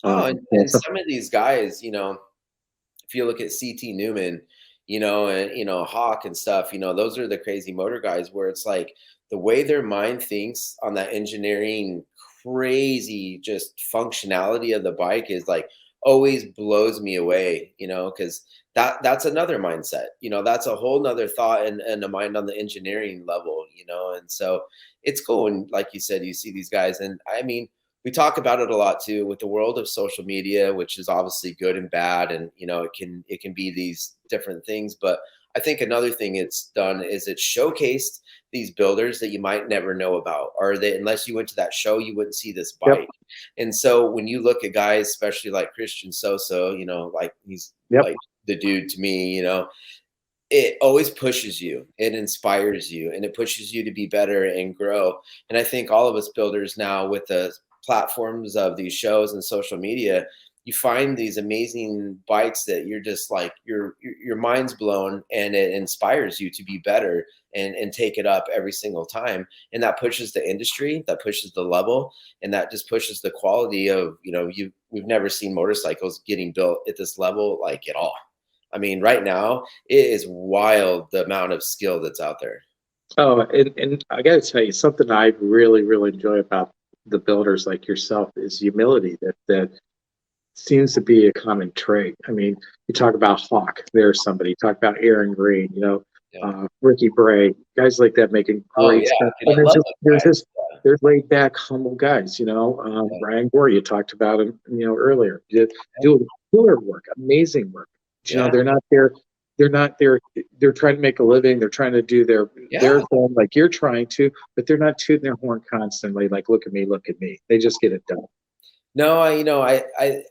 S2: Oh, and
S1: So
S2: some of these guys, if you look at CT Newman, and Hawk and stuff, those are the crazy motor guys, where it's like the way their mind thinks on that engineering, crazy just functionality of the bike is like always blows me away, because that's another mindset, that's a whole nother thought and a mind on the engineering level, and so it's cool. And like you said, you see these guys, and I mean, we talk about it a lot too with the world of social media, which is obviously good and bad. And, it can be these different things. But I think another thing it's done is it's showcased these builders that you might never know about, or that unless you went to that show, you wouldn't see this
S1: yep,
S2: bike. And so when you look at guys, especially like Christian Soso, like he's
S1: yep.
S2: like the dude to me, it always pushes you, it inspires you, and it pushes you to be better and grow. And I think all of us builders now, with the platforms of these shows and social media, you find these amazing bikes that you're just like your mind's blown, and it inspires you to be better and take it up every single time. And that pushes the industry, that pushes the level, and that just pushes the quality of, we've never seen motorcycles getting built at this level like at all. I mean, right now it is wild the amount of skill that's out there.
S1: Oh, and I got to tell you, something I really, really enjoy about the builders like yourself is humility that seems to be a common trait. I mean, you talk about Hawk, there's somebody. You talk about Aaron Green,
S2: Yeah.
S1: Ricky Bray, guys like that making
S2: Oh
S1: great
S2: yeah,
S1: stuff.
S2: dude,
S1: And
S2: I
S1: then
S2: love
S1: just
S2: those guys.
S1: there's laid back, humble guys.
S2: Yeah,
S1: Ryan Gore, you talked about him, earlier.
S2: yeah,
S1: Do killer work, amazing work. But,
S2: yeah,
S1: they're not there. They're not there. They're trying to make a living. They're trying to do their
S2: yeah.
S1: thing like you're trying to, but they're not tooting their horn constantly. Like, look at me, look at me. They just get it done.
S2: No,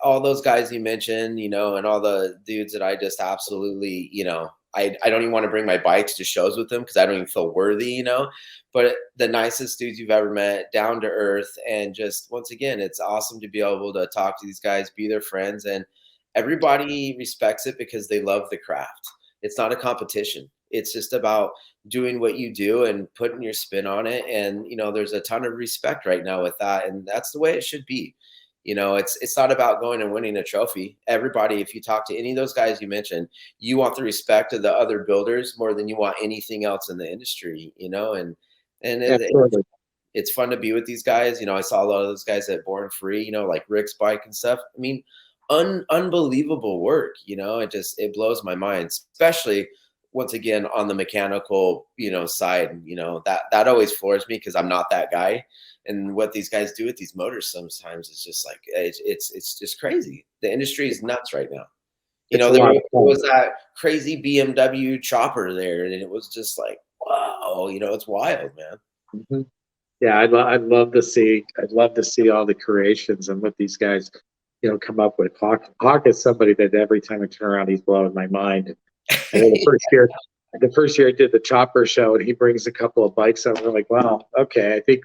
S2: all those guys you mentioned, and all the dudes that I just absolutely, I don't even want to bring my bikes to shows with them because I don't even feel worthy. But the nicest dudes you've ever met, down to earth, and just once again, it's awesome to be able to talk to these guys, be their friends, and everybody respects it because they love the craft. It's not a competition. It's just about doing what you do and putting your spin on it. And there's a ton of respect right now with that, and that's the way it should be. It's not about going and winning a trophy. Everybody, if you talk to any of those guys you mentioned, you want the respect of the other builders more than you want anything else in the industry, and
S1: Absolutely.
S2: it's fun to be with these guys. I saw a lot of those guys at Born Free, like Rick's bike and stuff. I mean, unbelievable work, it blows my mind, especially once again on the mechanical, side, that always floors me because I'm not that guy. And what these guys do with these motors sometimes is just like it's just crazy. The industry is nuts right now.
S1: It's a
S2: There
S1: lot of fun.
S2: was that crazy BMW chopper there, and it was just like, wow, it's wild, man.
S1: Mhm. Yeah, I'd love to see all the creations and what these guys, come up with. Hawk is somebody that every time I turn around, he's blowing my mind. I know the first year I did the chopper show, and he brings a couple of bikes over. We're like, wow, okay. I think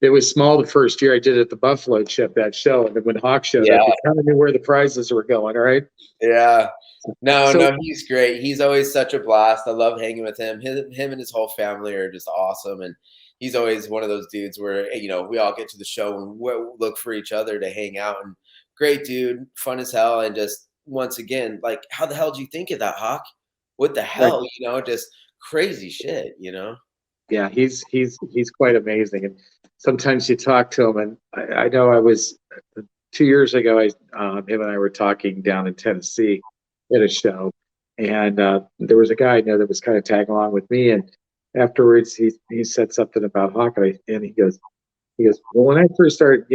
S1: it was small the first year I did it at the Buffalo Chip that show, and then when Hawk showed up,
S2: Yeah,
S1: we kind of knew where the prizes were going. All right,
S2: yeah. No,
S1: so
S2: no, he's great. He's always such a blast. I love hanging with him. Him and his whole family are just awesome. And he's always one of those dudes where, we all get to the show and we look for each other to hang out. And great dude, fun as hell. And just once again, like, how the hell do you think of that, Hawk? What the
S1: like,
S2: hell? Just crazy shit.
S1: yeah, he's quite amazing. And sometimes you talk to him, and I know I was 2 years ago. Him and I were talking down in Tennessee at a show, and there was a guy I know that was kind of tagging along with me. And afterwards, he said something about Hawkeye, and he goes, well, when I first started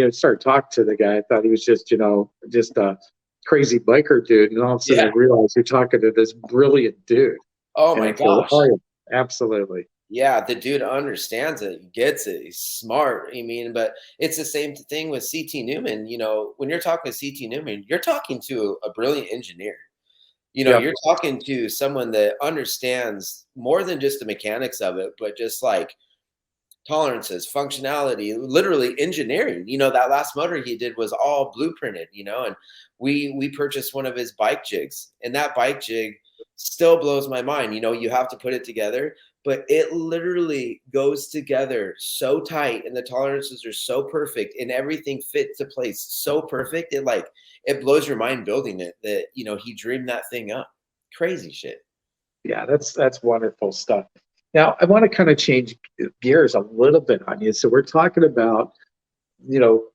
S1: talking to the guy, I thought he was just a crazy biker dude, and all of a sudden I
S2: Yeah.
S1: realized you're talking to this brilliant dude.
S2: Oh
S1: And
S2: my
S1: I go,
S2: gosh.
S1: oh yeah, absolutely.
S2: Yeah, the dude understands it, he gets it, he's smart. I mean, but it's the same thing with CT Newman. When you're talking with CT Newman, you're talking to a brilliant engineer.
S1: Yep.
S2: You're talking to someone that understands more than just the mechanics of it, but just like tolerances, functionality, literally engineering. That last motor he did was all blueprinted, and we purchased one of his bike jigs, and that bike jig still blows my mind. You have to put it together, but it literally goes together so tight, and the tolerances are so perfect, and everything fits to place so perfect. It blows your mind building it that he dreamed that thing up. Crazy shit.
S1: Yeah, that's wonderful stuff. Now I want to kind of change gears a little bit on you. So we're talking about, you know,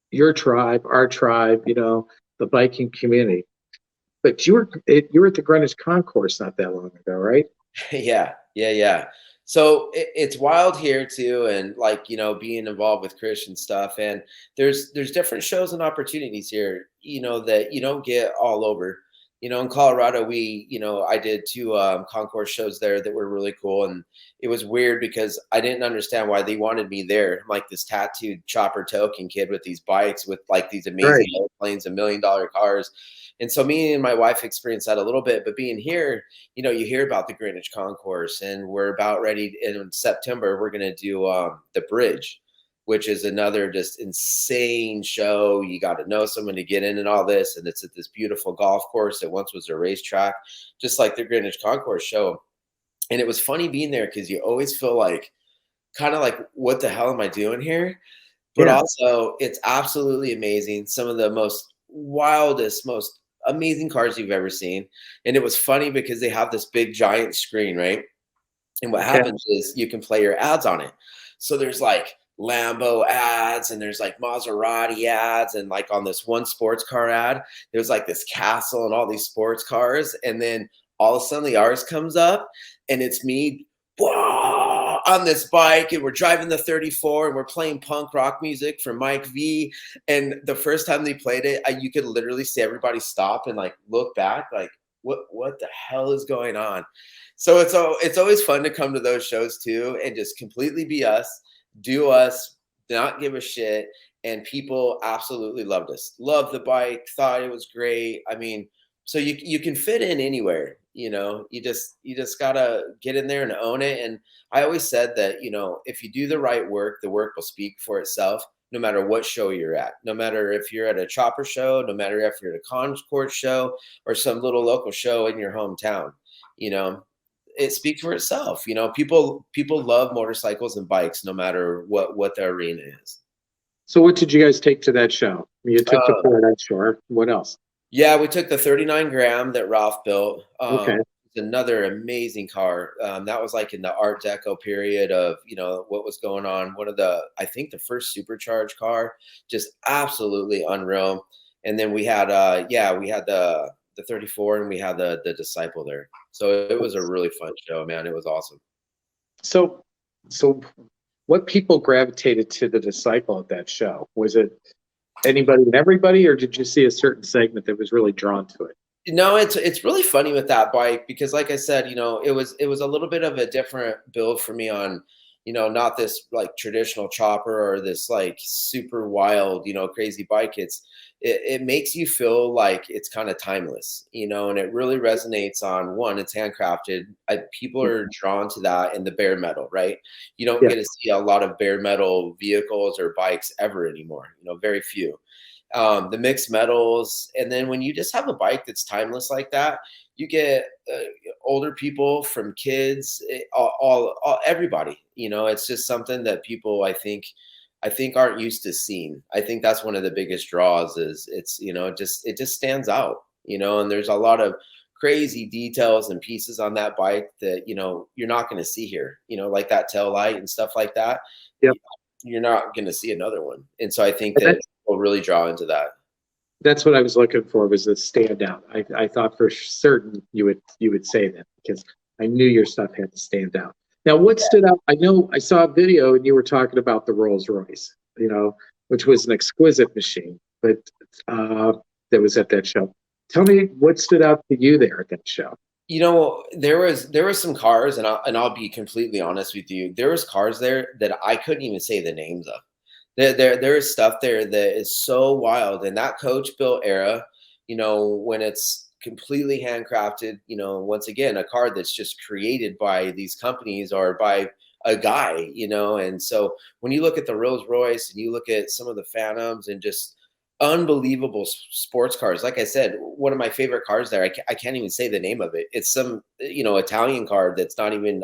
S1: your tribe, our tribe, the biking community. But you were at the Greenwich Concourse not that long ago, right?
S2: Yeah, yeah, yeah. So it's wild here too, and like being involved with Christian stuff, and there's different shows and opportunities here, that you don't get all over. In Colorado, I did two concourse shows there that were really cool, and it was weird because I didn't understand why they wanted me there. I'm like this tattooed chopper token kid with these bikes, with like these amazing
S1: Right.
S2: airplanes and $1 million cars, and so me and my wife experienced that a little bit. But being here, you hear about the Greenwich Concourse, and we're about ready in September. We're going to do the Bridge, which is another just insane show. You got to know someone to get in and all this, and it's at this beautiful golf course that once was a racetrack, just like the Greenwich Concourse show. And it was funny being there because you always feel like kind of like, what the hell am I doing here? But
S1: Yeah.
S2: also, it's absolutely amazing. Some of the most wildest, most amazing cars you've ever seen. And it was funny because they have this big giant screen, right? And what
S1: Yeah.
S2: happens is you can play your ads on it. So there's like Lambo ads and there's like Maserati ads, and like on this one sports car ad, there's like this castle and all these sports cars. And then all of a sudden ours comes up and it's me, whoa, on this bike, and we're driving the 34 and we're playing punk rock music from Mike V. And the first time they played it, you could literally see everybody stop and like look back, like what the hell is going on? So it's always fun to come to those shows too and just completely be us, do us, not give a shit. And people absolutely loved us, loved the bike, thought it was great. I mean, so you can fit in anywhere, you just gotta get in there and own it. And I always said that, if you do the right work, the work will speak for itself, no matter what show you're at, no matter if you're at a chopper show, no matter if you're at a Concord show or some little local show in your hometown. It speaks for itself. People love motorcycles and bikes, no matter what the arena is.
S1: So what did you guys take to that show? You took the Ford, I'm sure. What else?
S2: Yeah, we took the 39 gram that Ralph built.
S1: Okay.
S2: It's another amazing car. That was like in the Art Deco period of, what was going on. I think the first supercharged car, just absolutely unreal. And then we had the 34 and we had the Disciple there. So it was a really fun show, man. It was awesome.
S1: So what people gravitated to the Disciple at that show? Was it anybody and everybody, or did you see a certain segment that was really drawn to it?
S2: No, it's really funny with that bike because, like I said, it was a little bit of a different build for me on, not this like traditional chopper or this like super wild, crazy bike. It makes you feel like it's kind of timeless, and it really resonates on one, it's handcrafted. People are drawn to that, and the bare metal, right? You don't get to see a lot of bare metal vehicles or bikes ever anymore, very few. The mixed metals. And then when you just have a bike that's timeless like that, you get older people from kids, all everybody, it's just something that people, I think aren't used to seeing. I think that's one of the biggest draws is it just stands out, and there's a lot of crazy details and pieces on that bike that, you're not going to see here, like that tail light and stuff like that.
S1: Yep.
S2: You're not going to see another one. And so I think that will really draw into that.
S1: That's what I was looking for, was a standout. I thought for certain you would say that, because I knew your stuff had to stand out. Now, what stood out? I know I saw a video and you were talking about the Rolls Royce, which was an exquisite machine, but that was at that show. Tell me what stood out to you there at that show.
S2: There was some cars, and I'll be completely honest with you. There was cars there that I couldn't even say the names of. There is stuff there that is so wild, and that coach built era, when it's completely handcrafted, once again, a car that's just created by these companies or by a guy, and so when you look at the Rolls Royce and you look at some of the Phantoms and just unbelievable sports cars. Like I said, one of my favorite cars there, I can't even say the name of it. It's some, Italian car that's not even,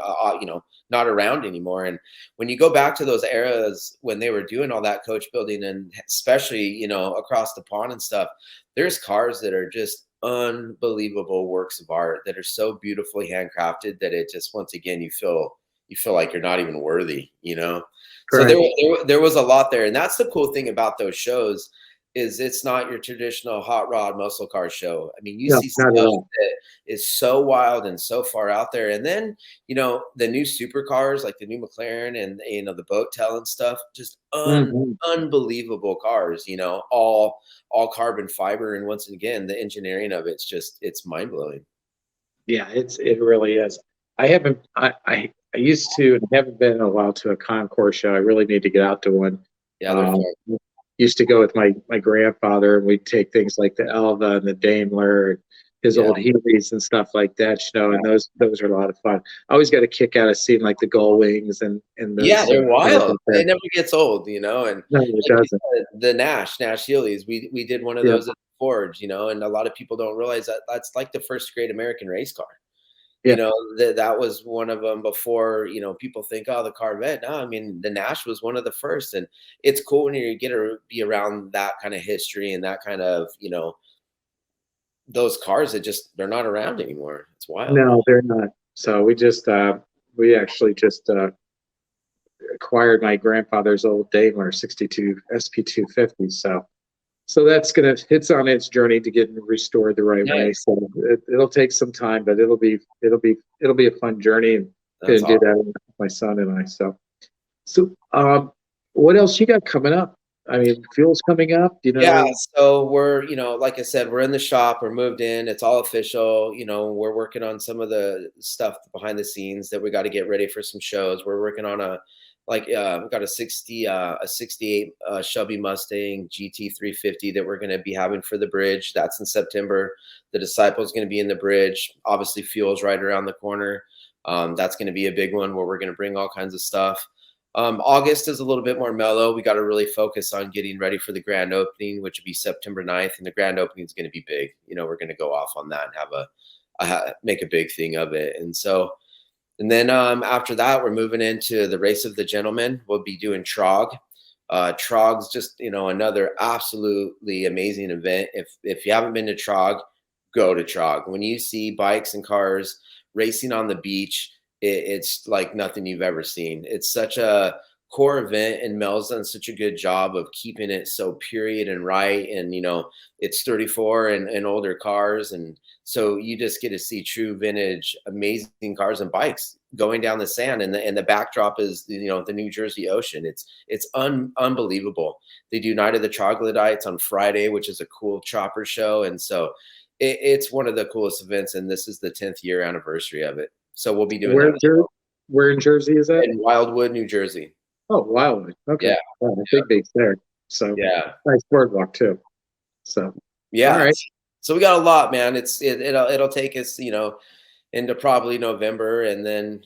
S2: not around anymore. And when you go back to those eras when they were doing all that coach building, and especially, across the pond and stuff, there's cars that are just unbelievable works of art that are so beautifully handcrafted that it just, once again, you feel like you're not even worthy, So there was a lot there. And that's the cool thing about those shows, is it's not your traditional hot rod muscle car show. I mean, you see stuff that is so wild and so far out there. And then, the new supercars, like the new McLaren and, the Teutels and stuff, just unbelievable cars, all carbon fiber. And once again, the engineering of it's mind blowing. Yeah,
S1: it really is. I used to, and haven't been in a while, to a Concours show. I really need to get out to one.
S2: Yeah,
S1: used to go with my grandfather, and we'd take things like the Elva and the Daimler and his old Heelys and stuff like that, and those are a lot of fun. I always got a kick out of seeing like the Gull Wings and those,
S2: they're wild. It never gets old, and
S1: no, it doesn't.
S2: The Nash Heelys, we did one of those at the Forge, and a lot of people don't realize that that's like the first great American race car. That was one of them before, people think, oh, the Corvette. No, I mean, the Nash was one of the first. And it's cool when you get to be around that kind of history and that kind of, those cars that they're not around anymore. It's wild.
S1: No, they're not. So we actually just acquired my grandfather's old Daimler 62 SP250. So that's it's on its journey to get restored the right way. So it'll take some time, but it'll be a fun journey, and gonna do that with my son and I. So what else you got coming up? I mean, fuel's coming up, you know.
S2: Yeah, so we're, like I said, we're in the shop, we're moved in, it's all official. We're working on some of the stuff behind the scenes that we got to get ready for some shows. We're working on we've got a 68 Shelby Mustang GT350 that we're going to be having for the bridge. That's in September. The Disciple is going to be in the bridge. Obviously, fuel's right around the corner. That's going to be a big one where we're going to bring all kinds of stuff. August is a little bit more mellow. We got to really focus on getting ready for the grand opening, which would be September 9th. And the grand opening is going to be big. We're going to go off on that and make a big thing of it. And then after that, we're moving into the Race of the Gentlemen. We'll be doing Trog. Trog's just, another absolutely amazing event. If you haven't been to Trog, go to Trog. When you see bikes and cars racing on the beach, it's like nothing you've ever seen. It's such a core event, and Mel's done such a good job of keeping it so period and right. And, it's 34 and older cars. And so you just get to see true vintage, amazing cars and bikes going down the sand. And the backdrop is, the New Jersey Ocean. It's unbelievable. They do Night of the Troglodytes on Friday, which is a cool chopper show. And so it's one of the coolest events. And this is the 10th year anniversary of it. So we'll be doing
S1: where in Jersey is that?
S2: In Wildwood, New Jersey.
S1: Oh, Wildwood. Okay. Yeah. Big beach there. So
S2: yeah,
S1: nice boardwalk too. So
S2: yeah.
S1: All right.
S2: So we got a lot, man. It'll take us, into probably November, and then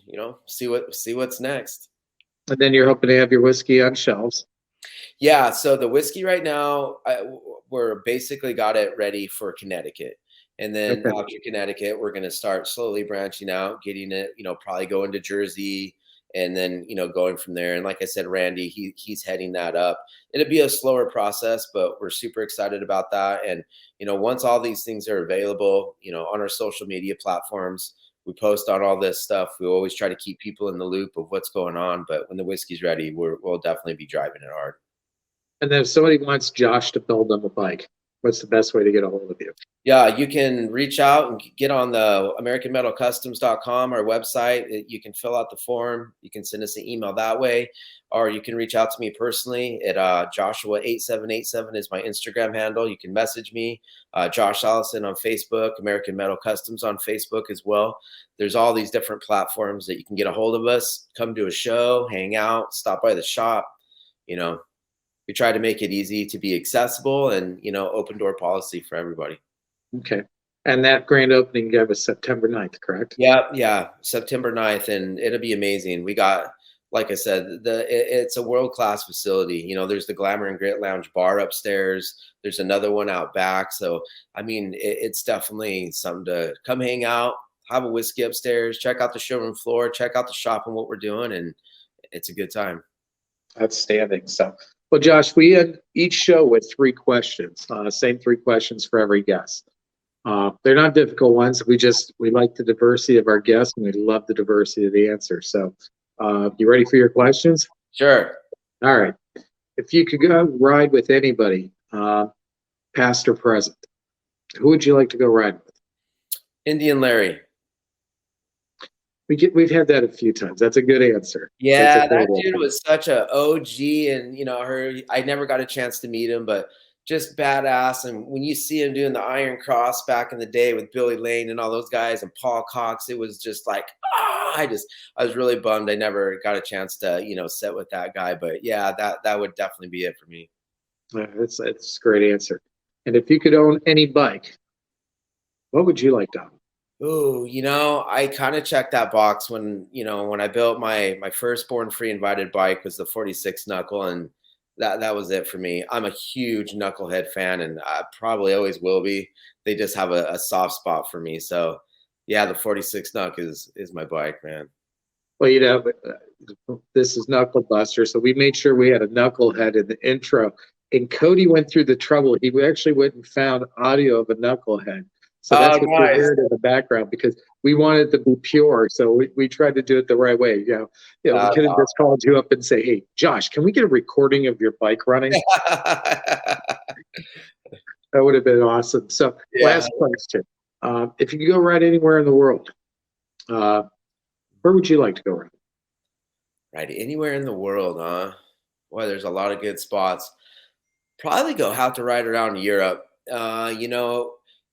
S2: see what's next.
S1: And then you're hoping to have your whiskey on shelves.
S2: Yeah. So the whiskey right now, we're basically got it ready for Connecticut. And then after Connecticut, we're going to start slowly branching out, getting it, probably going to Jersey, and then, going from there. And like I said, Randy, he's heading that up. It'll be a slower process, but we're super excited about that. And, once all these things are available, on our social media platforms, we post on all this stuff. We always try to keep people in the loop of what's going on. But when the whiskey's ready, we'll definitely be driving it hard.
S1: And then if somebody wants Josh to build them a bike, what's the best way to get a hold of you?
S2: Yeah, you can reach out and get on the AmericanMetalCustoms.com, our website. You can fill out the form. You can send us an email that way, or you can reach out to me personally at Joshua8787 is my Instagram handle. You can message me, Josh Allison on Facebook, American Metal Customs on Facebook as well. There's all these different platforms that you can get a hold of us, come to a show, hang out, stop by the shop. We try to make it easy to be accessible and, open door policy for everybody.
S1: Okay. And that grand opening you have is September 9th, correct?
S2: Yeah. September 9th. And it'll be amazing. We got, like I said, it's a world-class facility. There's the Glamour and Grit Lounge bar upstairs. There's another one out back. So, I mean, it's definitely something to come hang out, have a whiskey upstairs, check out the showroom floor, check out the shop and what we're doing. And it's a good time.
S1: Outstanding. So, well, Josh, we end each show with 3 questions, same 3 questions for every guest. They're not difficult ones. We like the diversity of our guests, and we love the diversity of the answers. So, you ready for your questions?
S2: Sure.
S1: All right. If you could go ride with anybody, past or present, who would you like to go ride with?
S2: Indian Larry.
S1: We've had that a few times. That's a good answer.
S2: Yeah, that dude was such a OG, and I never got a chance to meet him, but just badass. And when you see him doing the Iron Cross back in the day with Billy Lane and all those guys and Paul Cox, it was just like, I was really bummed I never got a chance to, sit with that guy. But yeah, that would definitely be it for me.
S1: It's a great answer. And if you could own any bike, what would you like to own?
S2: Oh, I kind of checked that box when I built my first Born Free Invited bike was the 46 Knuckle, and that was it for me. I'm a huge Knucklehead fan, and I probably always will be. They just have a soft spot for me. So yeah, the 46 Knuckle is my bike, man.
S1: Well, this is Knuckle Buster, so we made sure we had a Knucklehead in the intro. And Cody went through the trouble. He actually went and found audio of a Knucklehead. So that's
S2: Oh,
S1: what you
S2: nice.
S1: heard in the background because we wanted to be pure. So we tried to do it the right way. We
S2: That's
S1: could have just called you up and say, "Hey, Josh, can we get a recording of your bike running?"
S2: awesome.
S1: That would have been awesome. So
S2: Yeah.
S1: last question. If you could go ride anywhere in the world, uh, where would you like to go ride?
S2: Right. Anywhere in the world, huh? Boy, there's a lot of good spots. Probably go have to ride around Europe.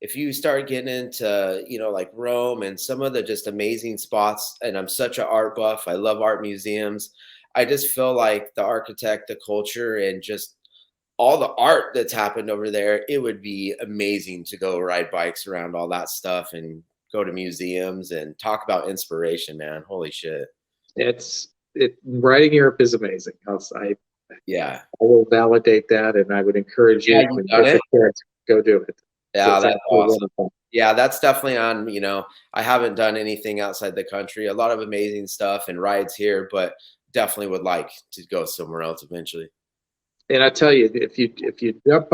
S2: If you start getting into, like Rome and some of the just amazing spots, and I'm such an art buff. I love art museums. I just feel like the architect, the culture, and just all the art that's happened over there, it would be amazing to go ride bikes around all that stuff and go to museums and talk about inspiration, man. Holy shit.
S1: Riding Europe is amazing.
S2: Yeah.
S1: I will validate that, and I would encourage
S2: Yeah,
S1: you
S2: you've
S1: when you
S2: done
S1: get
S2: it?
S1: the chance, go do it.
S2: Yeah,
S1: It's
S2: that's
S1: absolutely
S2: awesome.
S1: wonderful.
S2: Yeah, that's definitely on, I haven't done anything outside the country. A lot of amazing stuff and rides here, but definitely would like to go somewhere else eventually.
S1: And I tell you, if you jump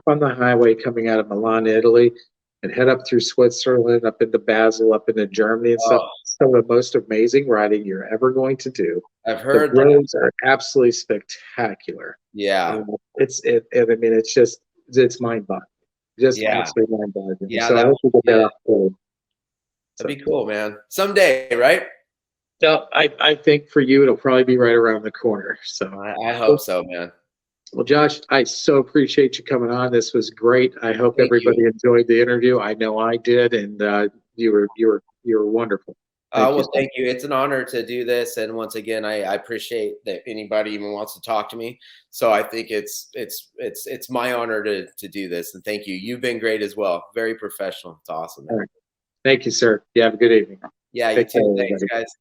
S1: on the highway coming out of Milan, Italy, and head up through Switzerland, up into Basel, up into Germany and stuff,
S2: Oh,
S1: some of the most amazing riding you're ever going to do.
S2: I've
S1: The
S2: heard that.
S1: roads are absolutely spectacular.
S2: Yeah.
S1: And I mean, it's mind boggling, just
S2: Yeah.
S1: absolutely mind boggling.
S2: Yeah,
S1: So I
S2: that
S1: hope you get
S2: yeah,
S1: that opportunity. So,
S2: that'd be cool, man. Someday, right?
S1: no, I think for you, it'll probably be right around the corner. So,
S2: I hope so, man.
S1: well, Josh, I so appreciate you coming on. This was great. I hope
S2: Thank you.
S1: everybody enjoyed the interview. I know I did, and you were wonderful. Thank you,
S2: Well,
S1: sir.
S2: thank you. It's an honor to do this, and once again, I appreciate that anybody even wants to talk to me. So I think it's my honor to do this, and thank you. You've been great as well. Very professional. It's awesome,
S1: All
S2: man.
S1: right. Thank you, sir. You have a good evening.
S2: Yeah, you
S1: Take care,
S2: too. Thanks,
S1: everybody.
S2: guys.